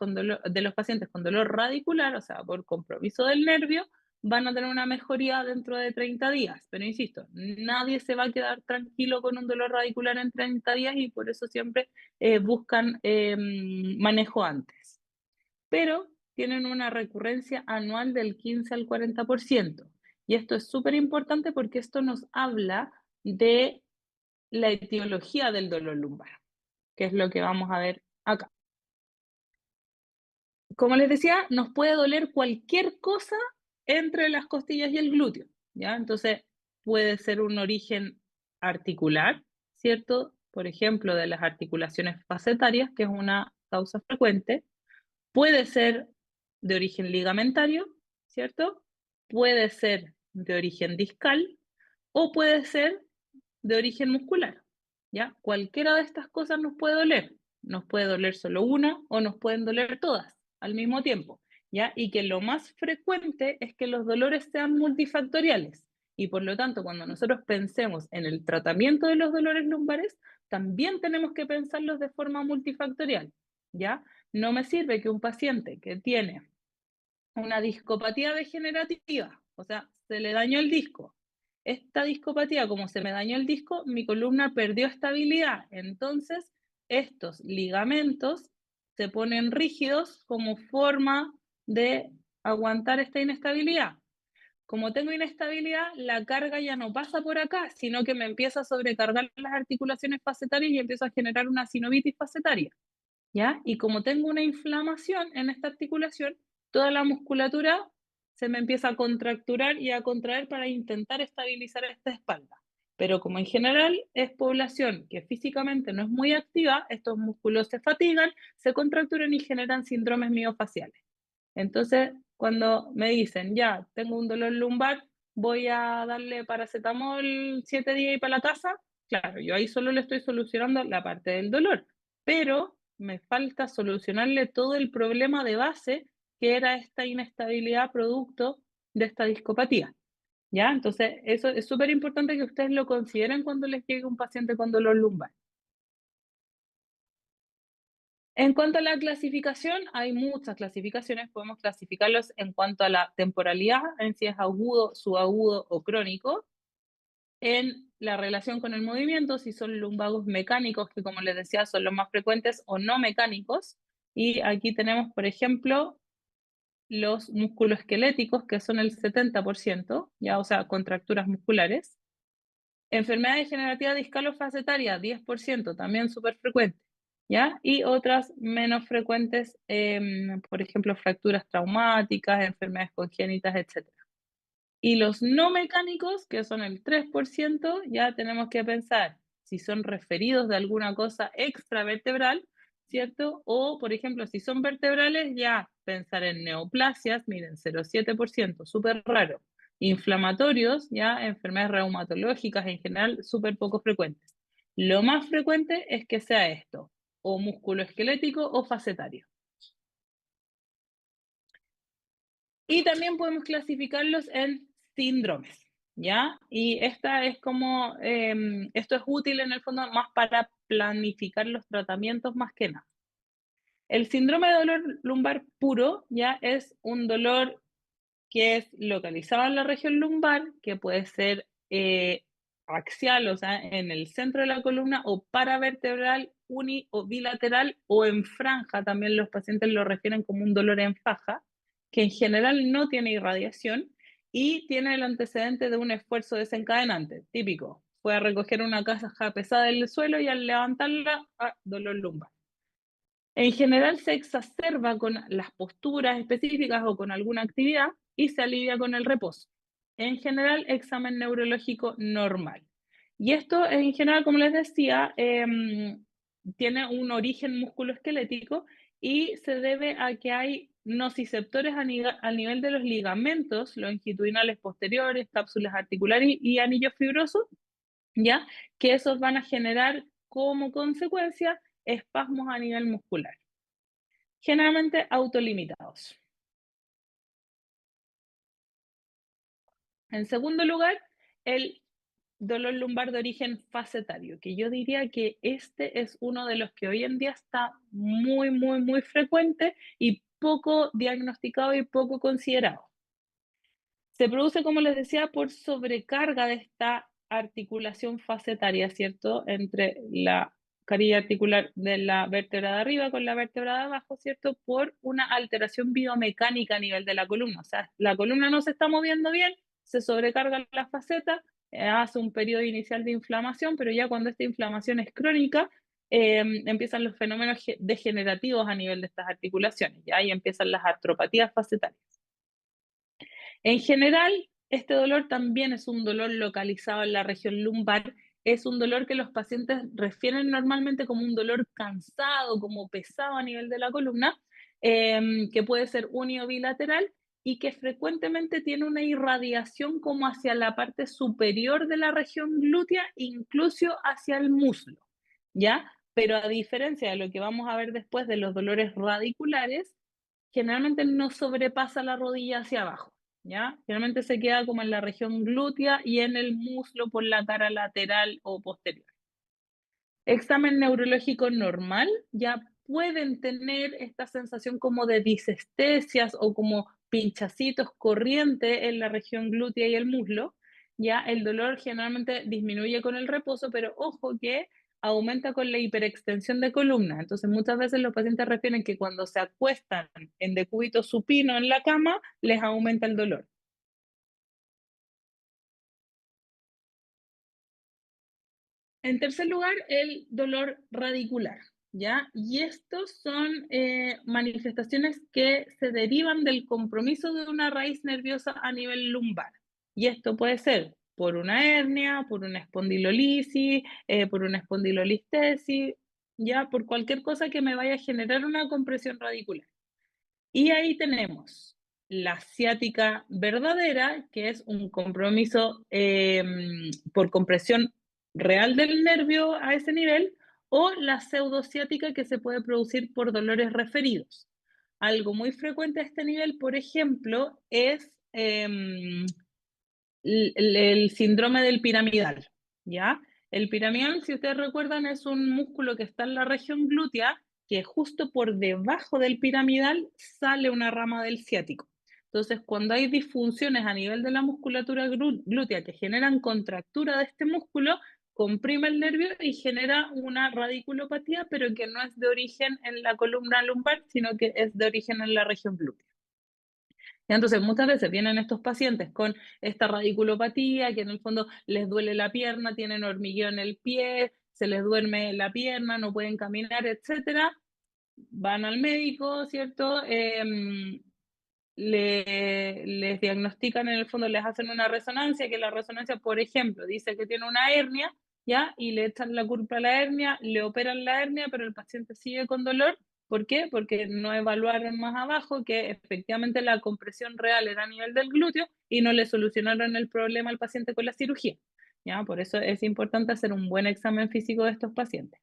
de los pacientes con dolor radicular, o sea, por compromiso del nervio, van a tener una mejoría dentro de 30 días. Pero insisto, nadie se va a quedar tranquilo con un dolor radicular en 30 días y por eso siempre buscan manejo antes. Pero tienen una recurrencia anual del 15 al 40%. Y esto es súper importante porque esto nos habla de la etiología del dolor lumbar, que es lo que vamos a ver acá. Como les decía, nos puede doler cualquier cosa entre las costillas y el glúteo, ¿ya? Entonces, puede ser un origen articular, ¿cierto? Por ejemplo, de las articulaciones facetarias, que es una causa frecuente. Puede ser de origen ligamentario, ¿cierto? Puede ser de origen discal o puede ser de origen muscular, ¿ya? Cualquiera de estas cosas nos puede doler. Nos puede doler solo una o nos pueden doler todas al mismo tiempo, ¿ya? Y que lo más frecuente es que los dolores sean multifactoriales. Y por lo tanto, cuando nosotros pensemos en el tratamiento de los dolores lumbares, también tenemos que pensarlos de forma multifactorial, ¿ya? No me sirve que un paciente que tiene una discopatía degenerativa, o sea, se le dañó el disco. Esta discopatía, como se me dañó el disco, mi columna perdió estabilidad. Entonces, estos ligamentos se ponen rígidos como forma de aguantar esta inestabilidad. Como tengo inestabilidad, la carga ya no pasa por acá, sino que me empieza a sobrecargar las articulaciones facetarias y empiezo a generar una sinovitis facetaria. ¿Ya? Y como tengo una inflamación en esta articulación, toda la musculatura se me empieza a contracturar y a contraer para intentar estabilizar esta espalda. Pero como en general es población que físicamente no es muy activa, estos músculos se fatigan, se contracturan y generan síndromes miofaciales. Entonces, cuando me dicen, ya, tengo un dolor lumbar, voy a darle paracetamol 7 días y para la casa, claro, yo ahí solo le estoy solucionando la parte del dolor, pero me falta solucionarle todo el problema de base que era esta inestabilidad producto de esta discopatía. ¿Ya? Entonces, eso es súper importante que ustedes lo consideren cuando les llegue un paciente con dolor lumbar. En cuanto a la clasificación, hay muchas clasificaciones. Podemos clasificarlos en cuanto a la temporalidad, en si es agudo, subagudo o crónico, en la relación con el movimiento, si son lumbagos mecánicos, que como les decía son los más frecuentes, o no mecánicos. Y aquí tenemos, por ejemplo, los musculoesqueléticos, que son el 70%, ya, o sea, contracturas musculares. Enfermedad degenerativa discalofacetaria, 10%, también súper frecuente, ¿ya? Y otras menos frecuentes, por ejemplo, fracturas traumáticas, enfermedades congénitas, etc. Y los no mecánicos, que son el 3%, ya tenemos que pensar si son referidos de alguna cosa extravertebral, ¿cierto? O, por ejemplo, si son vertebrales, ya pensar en neoplasias, miren, 0,7%, súper raro. Inflamatorios, ya enfermedades reumatológicas en general, súper poco frecuentes. Lo más frecuente es que sea esto, o musculoesquelético o facetario. Y también podemos clasificarlos en síndromes, ¿ya? Y esta es como, esto es útil en el fondo más para planificar los tratamientos más que nada. El síndrome de dolor lumbar puro ya es un dolor que es localizado en la región lumbar, que puede ser axial, o sea, en el centro de la columna, o paravertebral, uni o bilateral, o en franja, también los pacientes lo refieren como un dolor en faja, que en general no tiene irradiación y tiene el antecedente de un esfuerzo desencadenante, típico. Fue a recoger una caja pesada del suelo y al levantarla, dolor lumbar. En general se exacerba con las posturas específicas o con alguna actividad y se alivia con el reposo. En general, examen neurológico normal. Y esto, en general, como les decía, tiene un origen musculoesquelético y se debe a que hay nociceptores a nivel de los ligamentos longitudinales posteriores, cápsulas articulares y anillos fibrosos, ¿ya? Que esos van a generar como consecuencia espasmos a nivel muscular, generalmente autolimitados. En segundo lugar, el dolor lumbar de origen facetario, que yo diría que este es uno de los que hoy en día está muy, muy, muy frecuente y poco diagnosticado y poco considerado. Se produce, como les decía, por sobrecarga de esta articulación facetaria, ¿cierto? Entre la carilla articular de la vértebra de arriba con la vértebra de abajo, ¿cierto? Por una alteración biomecánica a nivel de la columna. O sea, la columna no se está moviendo bien, se sobrecarga la faceta, hace un periodo inicial de inflamación, pero ya cuando esta inflamación es crónica, empiezan los fenómenos degenerativos a nivel de estas articulaciones, ya ahí empiezan las artropatías facetarias. En general, este dolor también es un dolor localizado en la región lumbar. Es un dolor que los pacientes refieren normalmente como un dolor cansado, como pesado a nivel de la columna, que puede ser bilateral y que frecuentemente tiene una irradiación como hacia la parte superior de la región glútea, incluso hacia el muslo, ¿ya? Pero a diferencia de lo que vamos a ver después de los dolores radiculares, generalmente no sobrepasa la rodilla hacia abajo, ¿ya? Generalmente se queda como en la región glútea y en el muslo por la cara lateral o posterior. examen neurológico normal, ya pueden tener esta sensación como de disestesias o como pinchacitos corriente en la región glútea y el muslo. Ya el dolor generalmente disminuye con el reposo, pero ojo que aumenta con la hiperextensión de columna. Entonces, muchas veces los pacientes refieren que cuando se acuestan en decúbito supino en la cama, les aumenta el dolor. En tercer lugar, el dolor radicular, ¿ya? Y estos son manifestaciones que se derivan del compromiso de una raíz nerviosa a nivel lumbar. Y esto puede ser por una hernia, por una espondilolisis, por una espondilolistesis, ya por cualquier cosa que me vaya a generar una compresión radicular. Y ahí tenemos la ciática verdadera, que es un compromiso por compresión real del nervio a ese nivel, o la pseudociática que se puede producir por dolores referidos. Algo muy frecuente a este nivel, por ejemplo, es el síndrome del piramidal, ¿ya? El piramidal, si ustedes recuerdan, es un músculo que está en la región glútea, que justo por debajo del piramidal sale una rama del ciático. Entonces, cuando hay disfunciones a nivel de la musculatura glútea que generan contractura de este músculo, comprime el nervio y genera una radiculopatía, pero que no es de origen en la columna lumbar, sino que es de origen en la región glútea. Entonces, muchas veces vienen estos pacientes con esta radiculopatía, que en el fondo les duele la pierna, tienen hormigueo en el pie, se les duerme la pierna, no pueden caminar, etcétera. Van al médico, ¿cierto? Les diagnostican en el fondo, les hacen una resonancia, que la resonancia, por ejemplo, dice que tiene una hernia, ¿ya? Y le echan la culpa a la hernia, le operan la hernia, pero el paciente sigue con dolor. ¿Por qué? Porque no evaluaron más abajo que efectivamente la compresión real era a nivel del glúteo y no le solucionaron el problema al paciente con la cirugía. ¿Ya? Por eso es importante hacer un buen examen físico de estos pacientes.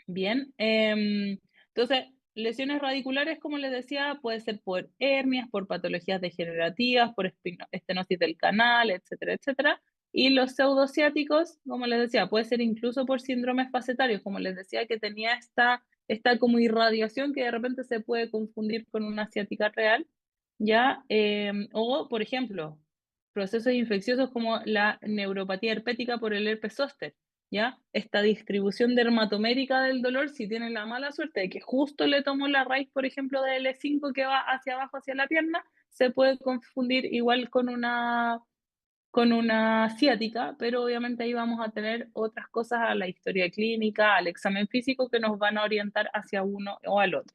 Bien, entonces, lesiones radiculares, como les decía, puede ser por hernias, por patologías degenerativas, por estenosis del canal, etcétera, etcétera. Y los pseudociáticos, como les decía, puede ser incluso por síndromes facetarios, como les decía, que tenía esta como irradiación que de repente se puede confundir con una ciática real, ¿ya? O, por ejemplo, procesos infecciosos como la neuropatía herpética por el herpes zóster, ¿ya? Esta distribución dermatomérica del dolor, si tiene la mala suerte de que justo le tomó la raíz, por ejemplo, de L5 que va hacia abajo, hacia la pierna, se puede confundir igual con una ciática, pero obviamente ahí vamos a tener otras cosas a la historia clínica, al examen físico que nos van a orientar hacia uno o al otro.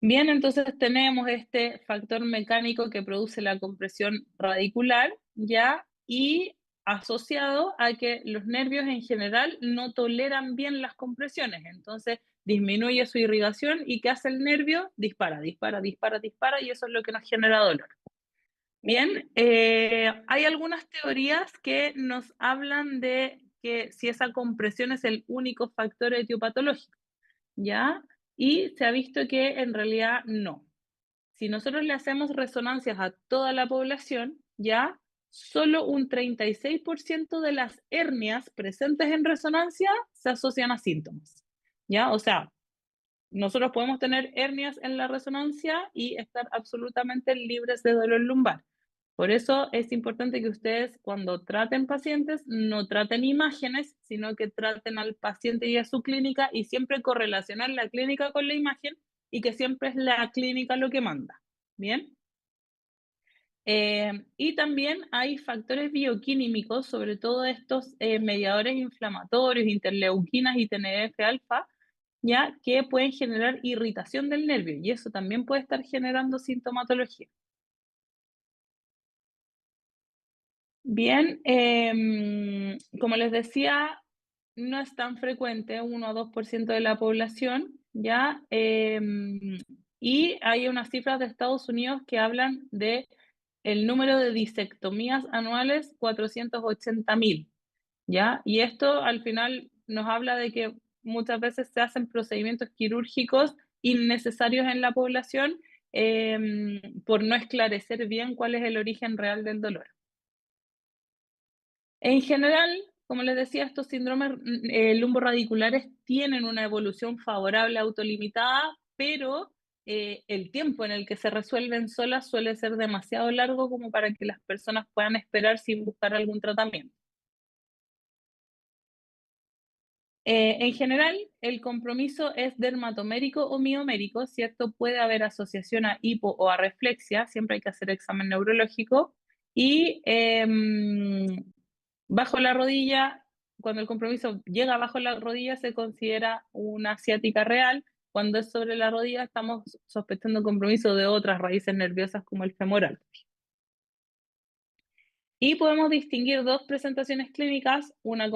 Bien, entonces tenemos este factor mecánico que produce la compresión radicular, ¿ya? Y asociado a que los nervios en general no toleran bien las compresiones, entonces disminuye su irrigación y ¿qué hace el nervio? Dispara, dispara, dispara, dispara y eso es lo que nos genera dolor. Bien, hay algunas teorías que nos hablan de que si esa compresión es el único factor etiopatológico, ¿ya? Y se ha visto que en realidad no. Si nosotros le hacemos resonancias a toda la población, ya solo un 36% de las hernias presentes en resonancia se asocian a síntomas. ¿Ya? O sea, nosotros podemos tener hernias en la resonancia y estar absolutamente libres de dolor lumbar. Por eso es importante que ustedes cuando traten pacientes no traten imágenes, sino que traten al paciente y a su clínica y siempre correlacionar la clínica con la imagen y que siempre es la clínica lo que manda. ¿Bien? Y también hay factores bioquímicos, sobre todo estos mediadores inflamatorios, interleuquinas y TNF-alfa, ya que pueden generar irritación del nervio y eso también puede estar generando sintomatología. Bien, como les decía, no es tan frecuente, 1 o 2% de la población, ¿ya? Y hay unas cifras de Estados Unidos que hablan de el número de disectomías anuales, 480.000, ¿ya? Y esto al final nos habla de que muchas veces se hacen procedimientos quirúrgicos innecesarios en la población por no esclarecer bien cuál es el origen real del dolor. En general, como les decía, estos síndromes lumborradiculares tienen una evolución favorable autolimitada, pero el tiempo en el que se resuelven solas suele ser demasiado largo como para que las personas puedan esperar sin buscar algún tratamiento. En general, el compromiso es dermatomérico o miomérico, ¿cierto? Puede haber asociación a hipo o a reflexia, siempre hay que hacer examen neurológico. Y bajo la rodilla, cuando el compromiso llega bajo la rodilla, se considera una ciática real. Cuando es sobre la rodilla, estamos sospechando compromiso de otras raíces nerviosas como el femoral. Y podemos distinguir dos presentaciones clínicas, una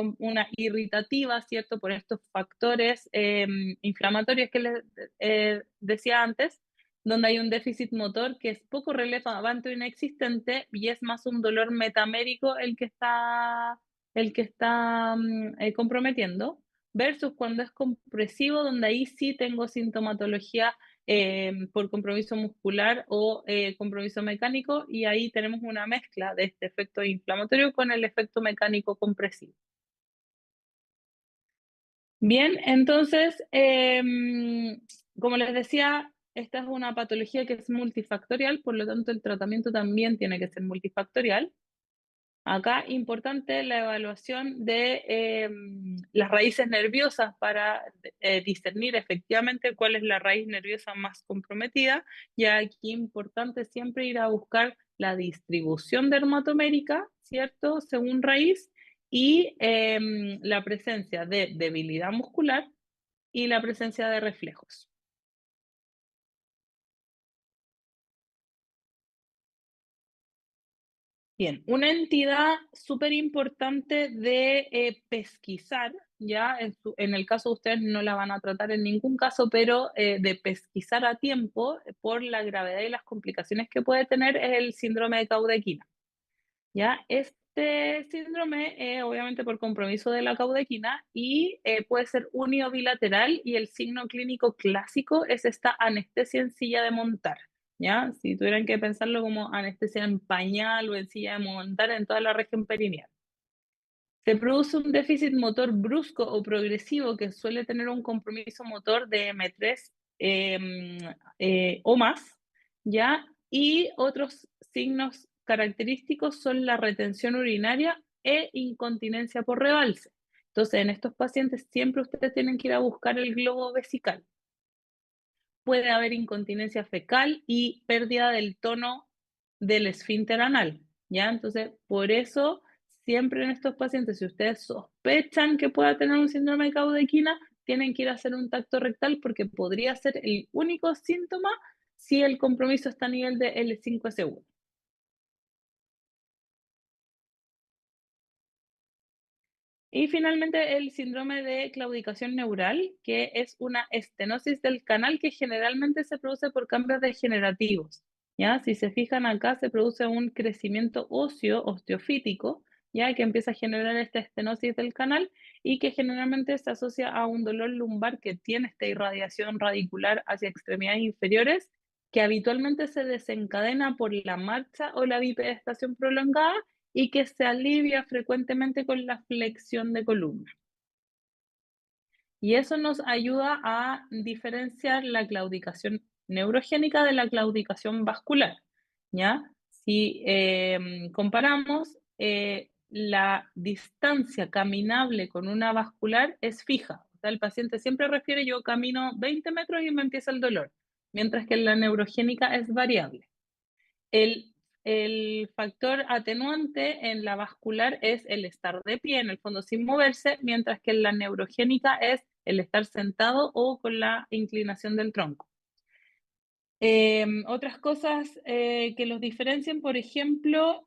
irritativa, ¿cierto? Por estos factores inflamatorios que les decía antes, donde hay un déficit motor que es poco relevante o inexistente y es más un dolor metamérico el que está comprometiendo, versus cuando es compresivo, donde ahí sí tengo sintomatología por compromiso muscular o compromiso mecánico, y ahí tenemos una mezcla de este efecto inflamatorio con el efecto mecánico compresivo. Bien, entonces, como les decía, esta es una patología que es multifactorial, por lo tanto el tratamiento también tiene que ser multifactorial. Acá importante la evaluación de las raíces nerviosas para discernir efectivamente cuál es la raíz nerviosa más comprometida, y aquí importante siempre ir a buscar la distribución dermatomérica, ¿cierto? Según raíz, y la presencia de debilidad muscular y la presencia de reflejos. Bien, una entidad súper importante de pesquisar, ya en el caso de ustedes no la van a tratar en ningún caso, pero de pesquisar a tiempo por la gravedad y las complicaciones que puede tener es el síndrome de Caudequina. ¿Ya? Este síndrome, obviamente por compromiso de la caudequina, y puede ser uni o bilateral, y el signo clínico clásico es esta anestesia en silla de montar. ¿Ya? Si tuvieran que pensarlo como anestesia en pañal o en silla de montar en toda la región perineal. Se produce un déficit motor brusco o progresivo que suele tener un compromiso motor de M3 o más, ¿ya? Y otros signos característicos son la retención urinaria e incontinencia por rebalse. Entonces, en estos pacientes siempre ustedes tienen que ir a buscar el globo vesical. Puede haber incontinencia fecal y pérdida del tono del esfínter anal, ¿ya? Entonces, por eso, siempre en estos pacientes, si ustedes sospechan que pueda tener un síndrome de Caudequina, tienen que ir a hacer un tacto rectal porque podría ser el único síntoma si el compromiso está a nivel de L5S1. Y finalmente el síndrome de claudicación neural, que es una estenosis del canal que generalmente se produce por cambios degenerativos. ¿Ya? Si se fijan acá, se produce un crecimiento óseo, osteofítico, ¿ya? Que empieza a generar esta estenosis del canal y que generalmente se asocia a un dolor lumbar que tiene esta irradiación radicular hacia extremidades inferiores, que habitualmente se desencadena por la marcha o la bipedestación prolongada y que se alivia frecuentemente con la flexión de columna. Y eso nos ayuda a diferenciar la claudicación neurogénica de la claudicación vascular, ¿ya? Si comparamos, la distancia caminable con una vascular es fija. O sea, el paciente siempre refiere, yo camino 20 metros y me empieza el dolor, mientras que la neurogénica es variable. El, el factor atenuante en la vascular es el estar de pie, en el fondo sin moverse, mientras que en la neurogénica es el estar sentado o con la inclinación del tronco. Otras cosas que los diferencian, por ejemplo,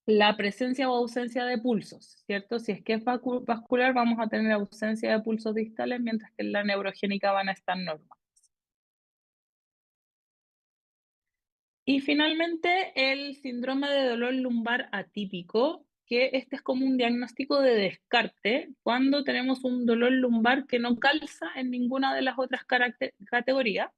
la presencia o ausencia de pulsos, ¿cierto? Si es que es vascular, vamos a tener ausencia de pulsos distales, mientras que en la neurogénica van a estar normales. Y finalmente, el síndrome de dolor lumbar atípico, que este es como un diagnóstico de descarte cuando tenemos un dolor lumbar que no calza en ninguna de las otras categorías,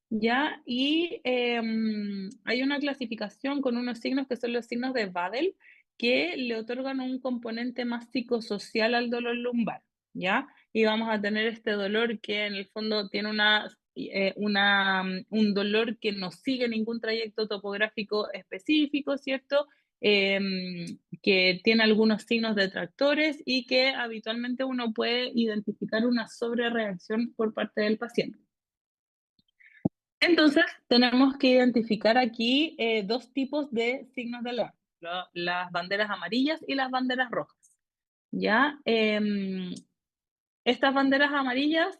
¿ya? Y hay una clasificación con unos signos que son los signos de Badel, que le otorgan un componente más psicosocial al dolor lumbar, ¿ya? Y vamos a tener este dolor que en el fondo tiene un dolor que no sigue ningún trayecto topográfico específico, ¿cierto? Que tiene algunos signos detractores y que habitualmente uno puede identificar una sobrereacción por parte del paciente. Entonces, tenemos que identificar aquí dos tipos de signos de alarma, las banderas amarillas y las banderas rojas. ¿Ya? Estas banderas amarillas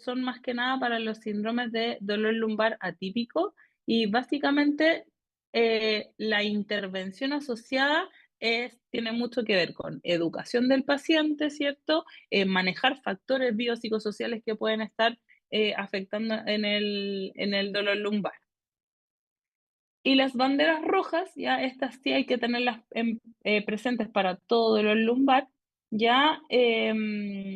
son más que nada para los síndromes de dolor lumbar atípico y básicamente la intervención asociada tiene mucho que ver con educación del paciente, ¿cierto? Manejar factores biopsicosociales que pueden estar afectando en el dolor lumbar. Y las banderas rojas, ya estas sí hay que tenerlas presentes para todo dolor lumbar, ya que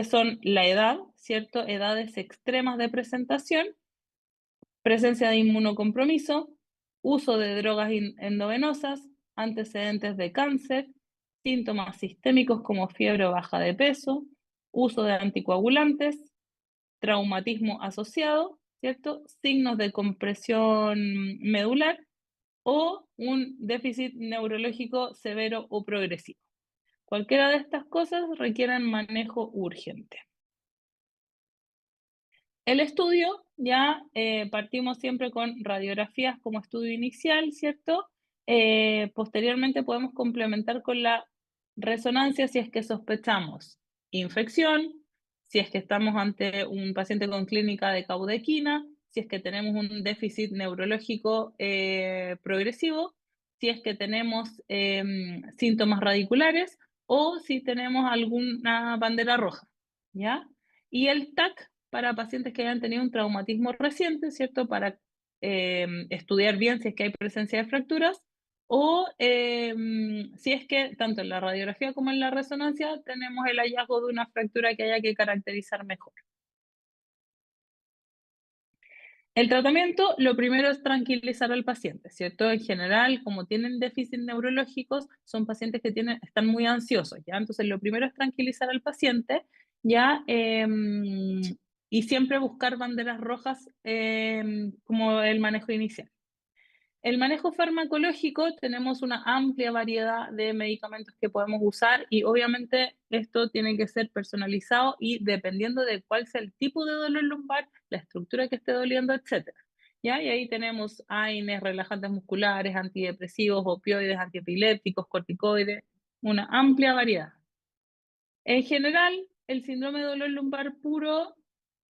son la edad, ¿cierto? Edades extremas de presentación, presencia de inmunocompromiso, uso de drogas endovenosas, antecedentes de cáncer, síntomas sistémicos como fiebre o baja de peso, uso de anticoagulantes, traumatismo asociado, ¿cierto? Signos de compresión medular o un déficit neurológico severo o progresivo. Cualquiera de estas cosas requieren manejo urgente. El estudio, ya partimos siempre con radiografías como estudio inicial, ¿cierto? Posteriormente podemos complementar con la resonancia si es que sospechamos infección, si es que estamos ante un paciente con clínica de caudequina, si es que tenemos un déficit neurológico progresivo, si es que tenemos síntomas radiculares o si tenemos alguna bandera roja, ¿ya? Y el TAC para pacientes que hayan tenido un traumatismo reciente, ¿cierto? Para estudiar bien si es que hay presencia de fracturas o si es que tanto en la radiografía como en la resonancia tenemos el hallazgo de una fractura que haya que caracterizar mejor. El tratamiento, lo primero es tranquilizar al paciente, ¿cierto? En general, como tienen déficits neurológicos, son pacientes que están muy ansiosos, ¿ya? Entonces, lo primero es tranquilizar al paciente, ¿ya? Y siempre buscar banderas rojas como el manejo inicial. El manejo farmacológico, tenemos una amplia variedad de medicamentos que podemos usar y obviamente esto tiene que ser personalizado y dependiendo de cuál sea el tipo de dolor lumbar, la estructura que esté doliendo, etcétera. ¿Ya? Y ahí tenemos AINES, relajantes musculares, antidepresivos, opioides, antiepilépticos, corticoides, una amplia variedad. En general, el síndrome de dolor lumbar puro,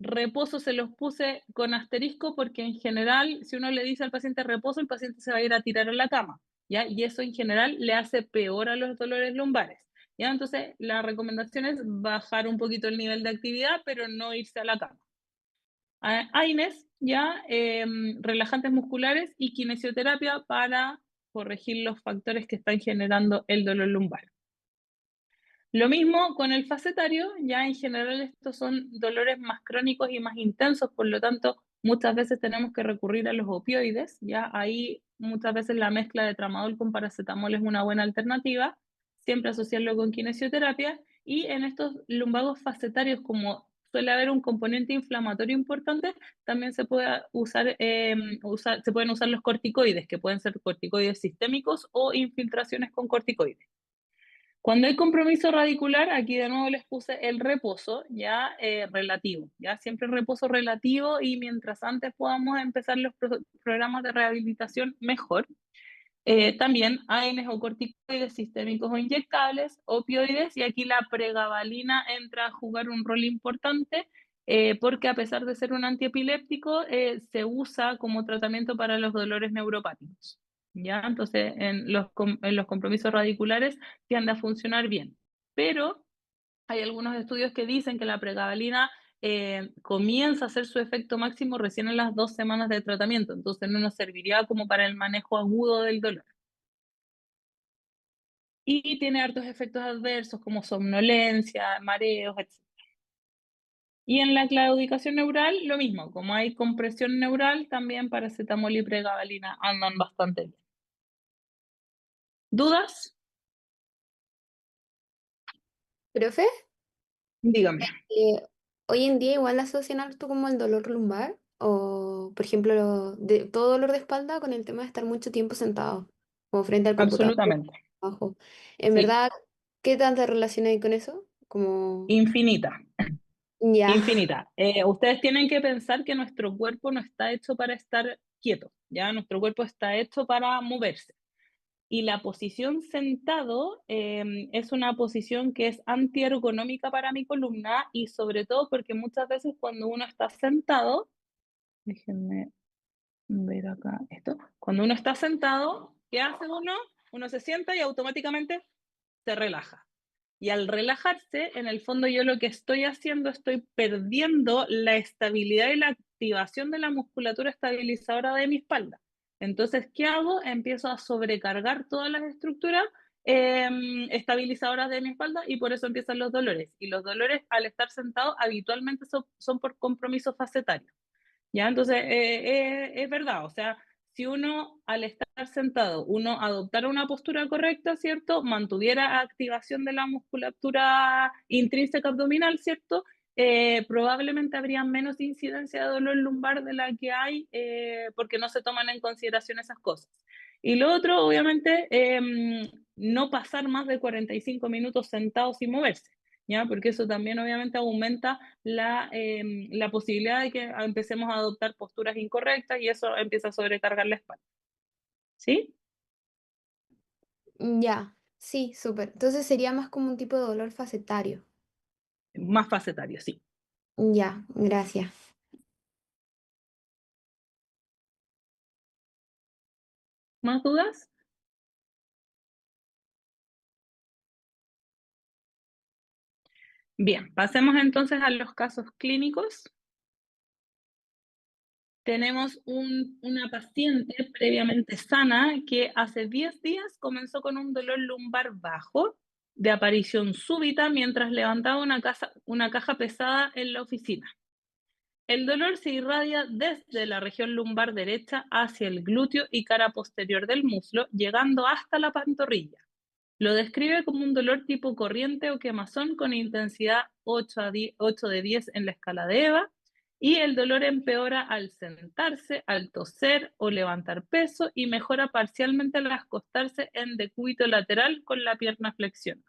reposo se los puse con asterisco porque en general, si uno le dice al paciente reposo, el paciente se va a ir a tirar a la cama, ¿ya? Y eso en general le hace peor a los dolores lumbares, ¿ya? Entonces, la recomendación es bajar un poquito el nivel de actividad, pero no irse a la cama. AINES, ¿ya? Relajantes musculares y kinesioterapia para corregir los factores que están generando el dolor lumbar. Lo mismo con el facetario, ya en general estos son dolores más crónicos y más intensos, por lo tanto muchas veces tenemos que recurrir a los opioides, ya ahí muchas veces la mezcla de tramadol con paracetamol es una buena alternativa, siempre asociarlo con kinesioterapia y en estos lumbagos facetarios como suele haber un componente inflamatorio importante, también se puede se pueden usar los corticoides, que pueden ser corticoides sistémicos o infiltraciones con corticoides. Cuando hay compromiso radicular, aquí de nuevo les puse el reposo, ya relativo, ya siempre reposo relativo y mientras antes podamos empezar los programas de rehabilitación, mejor. También AINES o corticoides sistémicos o inyectables, opioides, y aquí la pregabalina entra a jugar un rol importante porque a pesar de ser un antiepiléptico, se usa como tratamiento para los dolores neuropáticos. ¿Ya? Entonces, en los compromisos radiculares tiende a funcionar bien. Pero hay algunos estudios que dicen que la pregabalina comienza a hacer su efecto máximo recién en las 2 semanas de tratamiento, entonces no nos serviría como para el manejo agudo del dolor. Y tiene hartos efectos adversos como somnolencia, mareos, etc. Y en la claudicación neural, lo mismo, como hay compresión neural, también paracetamol y pregabalina andan bastante bien. ¿Dudas? Profe, Dígame. eh, hoy en día igual asocian harto como el dolor lumbar o, por ejemplo, todo dolor de espalda con el tema de estar mucho tiempo sentado, como frente al computador. Absolutamente. Trabajo. En Sí, verdad, ¿qué tanta relación hay con eso? Como, infinita, ya, infinita. Ustedes tienen que pensar que nuestro cuerpo no está hecho para estar quieto, ¿ya? Nuestro cuerpo está hecho para moverse. Y la posición sentado es una posición que es antiergonómica para mi columna y sobre todo porque muchas veces cuando uno está sentado, déjenme ver acá esto, cuando uno está sentado, ¿qué hace uno? Uno se sienta y automáticamente se relaja. Y al relajarse, en el fondo yo lo que estoy haciendo, estoy perdiendo la estabilidad y la activación de la musculatura estabilizadora de mi espalda. Entonces, ¿qué hago? Empiezo a sobrecargar todas las estructuras estabilizadoras de mi espalda y por eso empiezan los dolores. Y los dolores al estar sentado habitualmente son por compromiso facetario. ¿Ya? Entonces, es verdad, o sea, si uno al estar sentado, uno adoptara una postura correcta, ¿cierto? Mantuviera activación de la musculatura intrínseca abdominal, ¿cierto? Probablemente habría menos incidencia de dolor lumbar de la que hay porque no se toman en consideración esas cosas. Y lo otro, obviamente, no pasar más de 45 minutos sentados sin moverse. ¿Ya? Porque eso también obviamente aumenta la posibilidad de que empecemos a adoptar posturas incorrectas y eso empieza a sobrecargar la espalda. ¿Sí? ya, sí, súper. Entonces sería más como un tipo de dolor facetario. Más facetario, sí. Ya, gracias. ¿Más dudas? Bien, pasemos entonces a los casos clínicos. Tenemos una paciente previamente sana que hace 10 días comenzó con un dolor lumbar bajo de aparición súbita mientras levantaba una caja pesada en la oficina. El dolor se irradia desde la región lumbar derecha hacia el glúteo y cara posterior del muslo, llegando hasta la pantorrilla. Lo describe como un dolor tipo corriente o quemazón con intensidad 8 de 10 en la escala de EVA y el dolor empeora al sentarse, al toser o levantar peso y mejora parcialmente al acostarse en decúbito lateral con la pierna flexionada.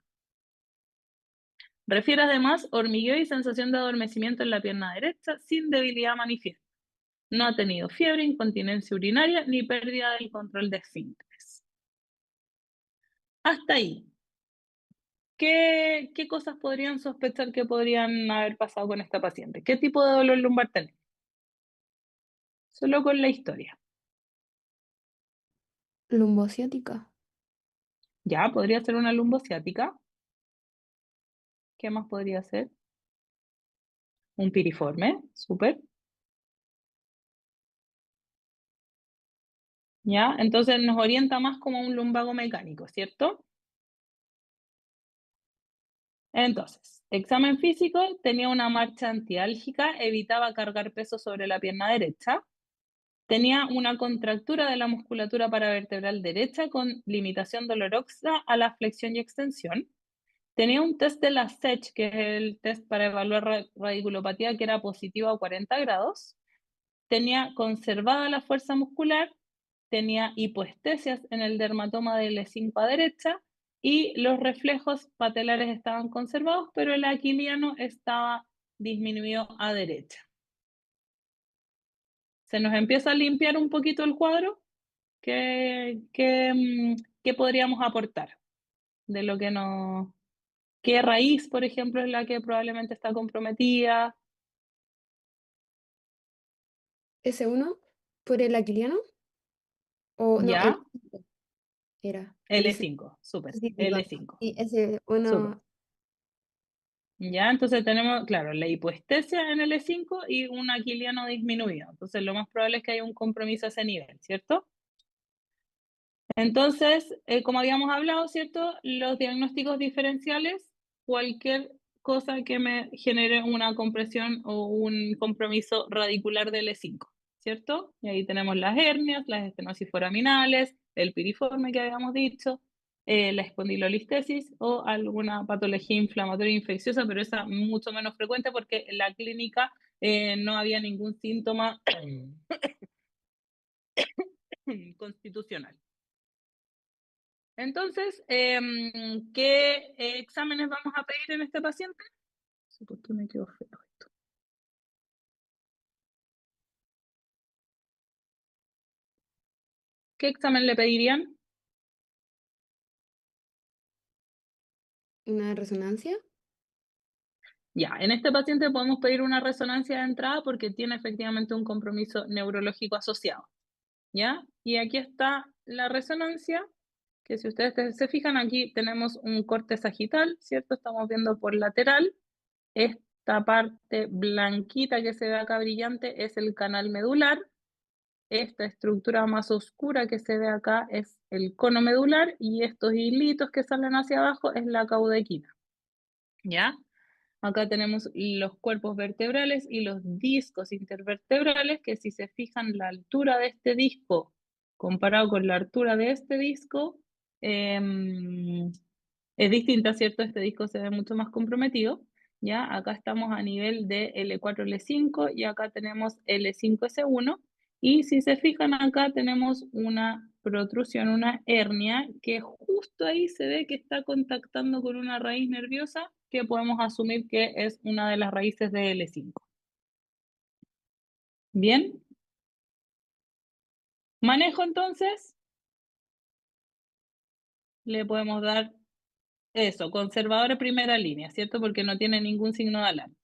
Refiere además hormigueo y sensación de adormecimiento en la pierna derecha sin debilidad manifiesta. No ha tenido fiebre, incontinencia urinaria ni pérdida del control de esfínteres. Hasta ahí. ¿Qué cosas podrían sospechar que podrían haber pasado con esta paciente? ¿Qué tipo de dolor lumbar tenemos? Solo con la historia. Lumbociática. Ya, podría ser una lumbociática. ¿Qué más podría ser? Un piriforme, súper. Ya, entonces nos orienta más como un lumbago mecánico, ¿cierto? Entonces, examen físico, tenía una marcha antiálgica, evitaba cargar peso sobre la pierna derecha, tenía una contractura de la musculatura paravertebral derecha con limitación dolorosa a la flexión y extensión. Tenía un test de la SECH, que es el test para evaluar radiculopatía, que era positivo a 40 grados. Tenía conservada la fuerza muscular, tenía hipoestesias en el dermatoma del E5 a derecha y los reflejos patelares estaban conservados, pero el aquiliano estaba disminuido a derecha. Se nos empieza a limpiar un poquito el cuadro. ¿Qué podríamos aportar de lo que nos... ¿Qué raíz, por ejemplo, es la que probablemente está comprometida? S1 por el aquiliano. O no, el Ya, era. El I5. L5, súper, Sí, perdón. L5, Sí, ese súper. uno. Ya, entonces tenemos, claro, la hipoestesia en L5 y un aquiliano disminuido. Entonces, lo más probable es que haya un compromiso a ese nivel, ¿cierto? Entonces, como habíamos hablado, ¿cierto? Los diagnósticos diferenciales, cualquier cosa que me genere una compresión o un compromiso radicular del E5, ¿cierto? Y ahí tenemos las hernias, las estenosis foraminales, el piriforme que habíamos dicho, la espondilolistesis o alguna patología inflamatoria infecciosa, pero esa mucho menos frecuente porque en la clínica no había ningún síntoma constitucional. Entonces, ¿qué exámenes vamos a pedir en este paciente? ¿Por qué me quedó feo esto? ¿Qué examen le pedirían? ¿Una resonancia? Ya, en este paciente podemos pedir una resonancia de entrada porque tiene efectivamente un compromiso neurológico asociado, ¿ya? Y aquí está la resonancia, que si ustedes se fijan aquí tenemos un corte sagital, ¿cierto? Estamos viendo por lateral. Esta parte blanquita que se ve acá brillante es el canal medular. Esta estructura más oscura que se ve acá es el cono medular y estos hilitos que salen hacia abajo es la caudequina, ¿ya? Acá tenemos los cuerpos vertebrales y los discos intervertebrales, que si se fijan la altura de este disco comparado con la altura de este disco, es distinta, ¿cierto? Este disco se ve mucho más comprometido, ¿ya? Acá estamos a nivel de L4, L5 y acá tenemos L5, S1. Y si se fijan acá tenemos una protrusión, una hernia, que justo ahí se ve que está contactando con una raíz nerviosa que podemos asumir que es una de las raíces de L5. Bien, manejo entonces, le podemos dar eso, conservador de primera línea, ¿cierto? Porque no tiene ningún signo de alarma.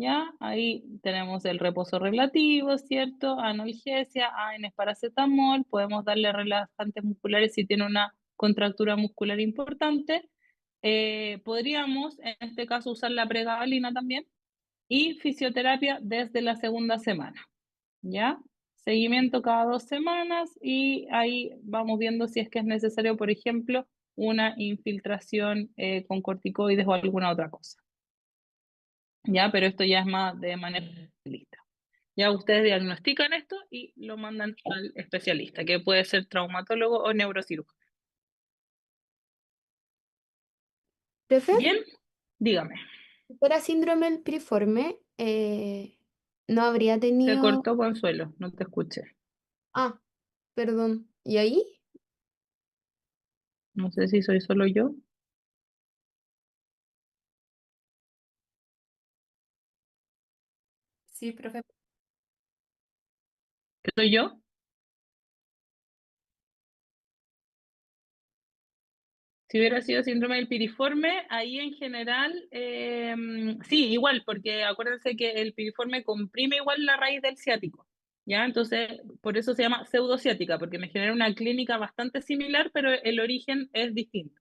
¿Ya? Ahí tenemos el reposo relativo, ¿cierto? Analgesia, AN paracetamol, podemos darle relajantes musculares si tiene una contractura muscular importante. Podríamos, en este caso, usar la pregabalina también y fisioterapia desde la segunda semana, ¿ya? Seguimiento cada 2 semanas y ahí vamos viendo si es que es necesario, por ejemplo, una infiltración con corticoides o alguna otra cosa. ¿Ya? Pero esto ya es más de manera especialista. Ya ustedes diagnostican esto y lo mandan al especialista, que puede ser traumatólogo o neurocirujano. Profe, Bien, dígame, si fuera síndrome del piriforme, no habría se tenido... cortó Consuelo, no te escuché. Ah, perdón. ¿Y ahí? No sé si soy solo yo. Sí, profe. ¿Qué soy yo? Si hubiera sido síndrome del piriforme, ahí en general, sí, igual, porque acuérdense que el piriforme comprime igual la raíz del ciático, ¿ya? Entonces, por eso se llama pseudociática, porque me genera una clínica bastante similar, pero el origen es distinto,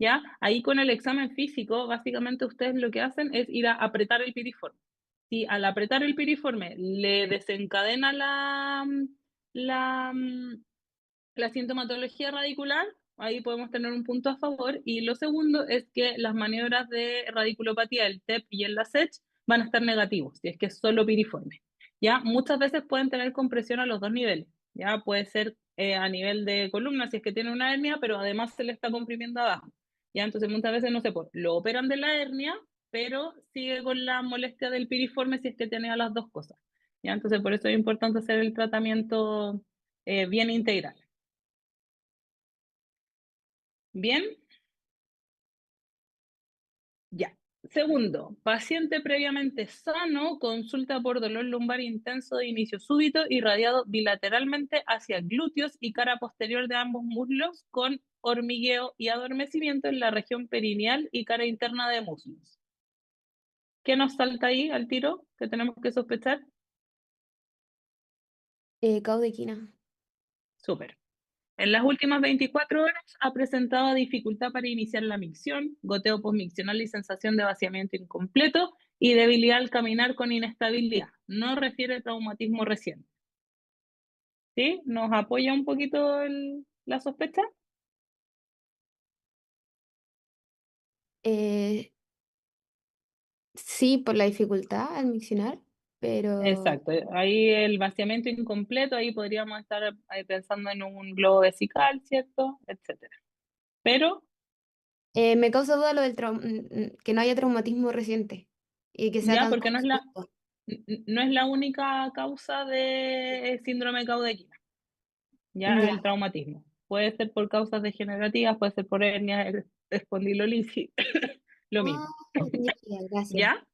¿ya? Ahí con el examen físico, básicamente ustedes lo que hacen es ir a apretar el piriforme. Si al apretar el piriforme le desencadena la, la sintomatología radicular, ahí podemos tener un punto a favor. Y lo segundo es que las maniobras de radiculopatía, el TEP y el LASET, van a estar negativos, si es que es solo piriforme. ¿Ya? Muchas veces pueden tener compresión a los dos niveles. ¿Ya? Puede ser a nivel de columna si es que tiene una hernia, pero además se le está comprimiendo abajo. ¿Ya? Entonces muchas veces, no sé, pues, lo operan de la hernia, pero sigue con la molestia del piriforme si es que tiene las dos cosas. ¿Ya? Entonces por eso es importante hacer el tratamiento bien integral. Bien, ya. Segundo, paciente previamente sano, consulta por dolor lumbar intenso de inicio súbito irradiado bilateralmente hacia glúteos y cara posterior de ambos muslos con hormigueo y adormecimiento en la región perineal y cara interna de muslos. ¿Qué nos salta ahí al tiro que tenemos que sospechar? Caudequina. Súper. En las últimas 24 horas ha presentado dificultad para iniciar la micción, goteo postmiccional y sensación de vaciamiento incompleto y debilidad al caminar con inestabilidad. No refiere traumatismo reciente. ¿Sí? ¿Nos apoya un poquito la sospecha? Eh, Sí, por la dificultad al miccionar, pero Exacto, ahí el vaciamiento incompleto, ahí podríamos estar pensando en un globo vesical, ¿cierto? Etcétera. Pero me causa duda lo del que no haya traumatismo reciente y que sea ya, tan porque justo. no es la única causa de síndrome de Caudequina, ya Ya. el traumatismo. Puede ser por causas degenerativas, puede ser por hernia, espondilolisis, lo Ah, mismo. ya, gracias. ¿Ya?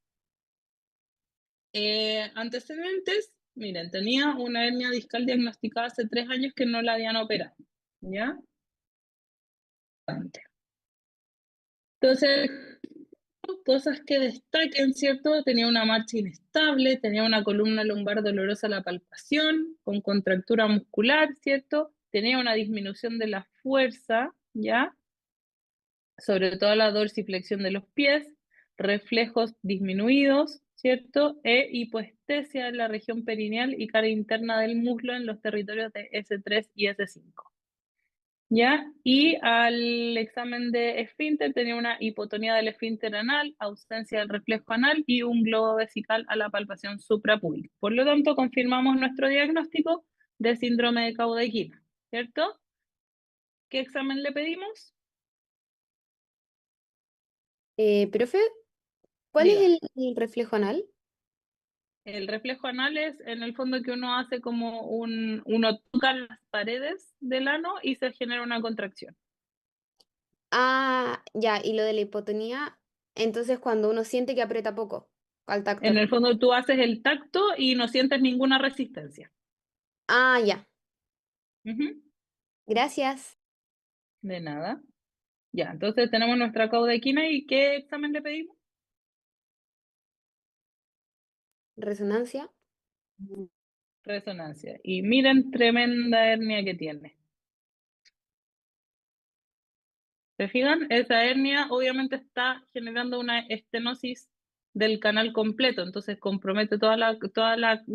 Antecedentes, miren, tenía una hernia discal diagnosticada hace 3 años que no la habían operado, ¿ya? Entonces, cosas que destaquen, ¿cierto? Tenía una marcha inestable, tenía una columna lumbar dolorosa a la palpación, con contractura muscular, ¿cierto? Tenía una disminución de la fuerza, ¿ya? Sobre todo la dorsiflexión de los pies, reflejos disminuidos, ¿cierto? E hipoestesia en la región perineal y cara interna del muslo en los territorios de S3 y S5. ¿Ya? Y al examen de esfínter tenía una hipotonía del esfínter anal, ausencia del reflejo anal y un globo vesical a la palpación suprapúbica. Por lo tanto, confirmamos nuestro diagnóstico de síndrome de Caudequina, ¿cierto? ¿Qué examen le pedimos? Profe, ¿cuál es Diga. el reflejo anal? El reflejo anal es en el fondo que uno hace como uno toca las paredes del ano y se genera una contracción. Ah, ya, y lo de la hipotonía, entonces cuando uno siente que aprieta poco al tacto. En el fondo tú haces el tacto y no sientes ninguna resistencia. Ah, ya, Ujú. gracias. De nada. Ya, entonces tenemos nuestra caudequina y ¿qué examen le pedimos? Resonancia. Resonancia. Y miren tremenda hernia que tiene. ¿Se fijan? Esa hernia obviamente está generando una estenosis del canal completo, entonces compromete las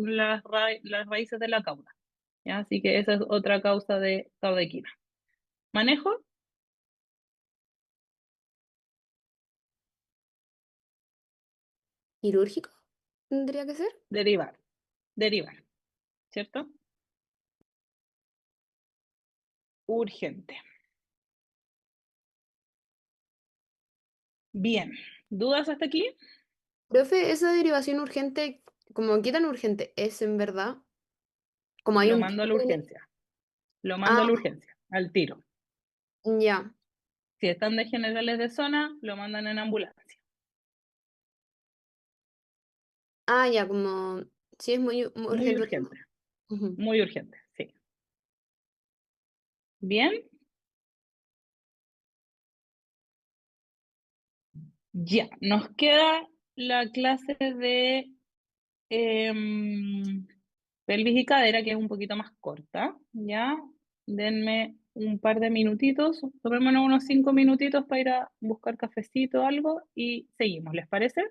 raíces de la cauda. ¿Ya? Así que esa es otra causa de caudequina. Manejo, ¿Quirúrgico? ¿Tendría que ser? derivar, derivar, ¿cierto? Urgente. Bien, ¿dudas hasta aquí? Profe, esa derivación urgente, como qué tan urgente es en verdad? Como hay Lo un mando a la tiempo urgencia, lo mando a la Ah, urgencia, al tiro. ya. Si están de generales de zona, lo mandan en ambulancia. Ah, ya, como sí es muy Muy urgente. urgente, Ujú. muy urgente, sí. Bien, ya, nos queda la clase de em, pelvis y cadera, que es un poquito más corta, ¿ya? Denme un par de minutitos, tomémonos unos 5 minutitos para ir a buscar cafecito o algo y seguimos, ¿les parece?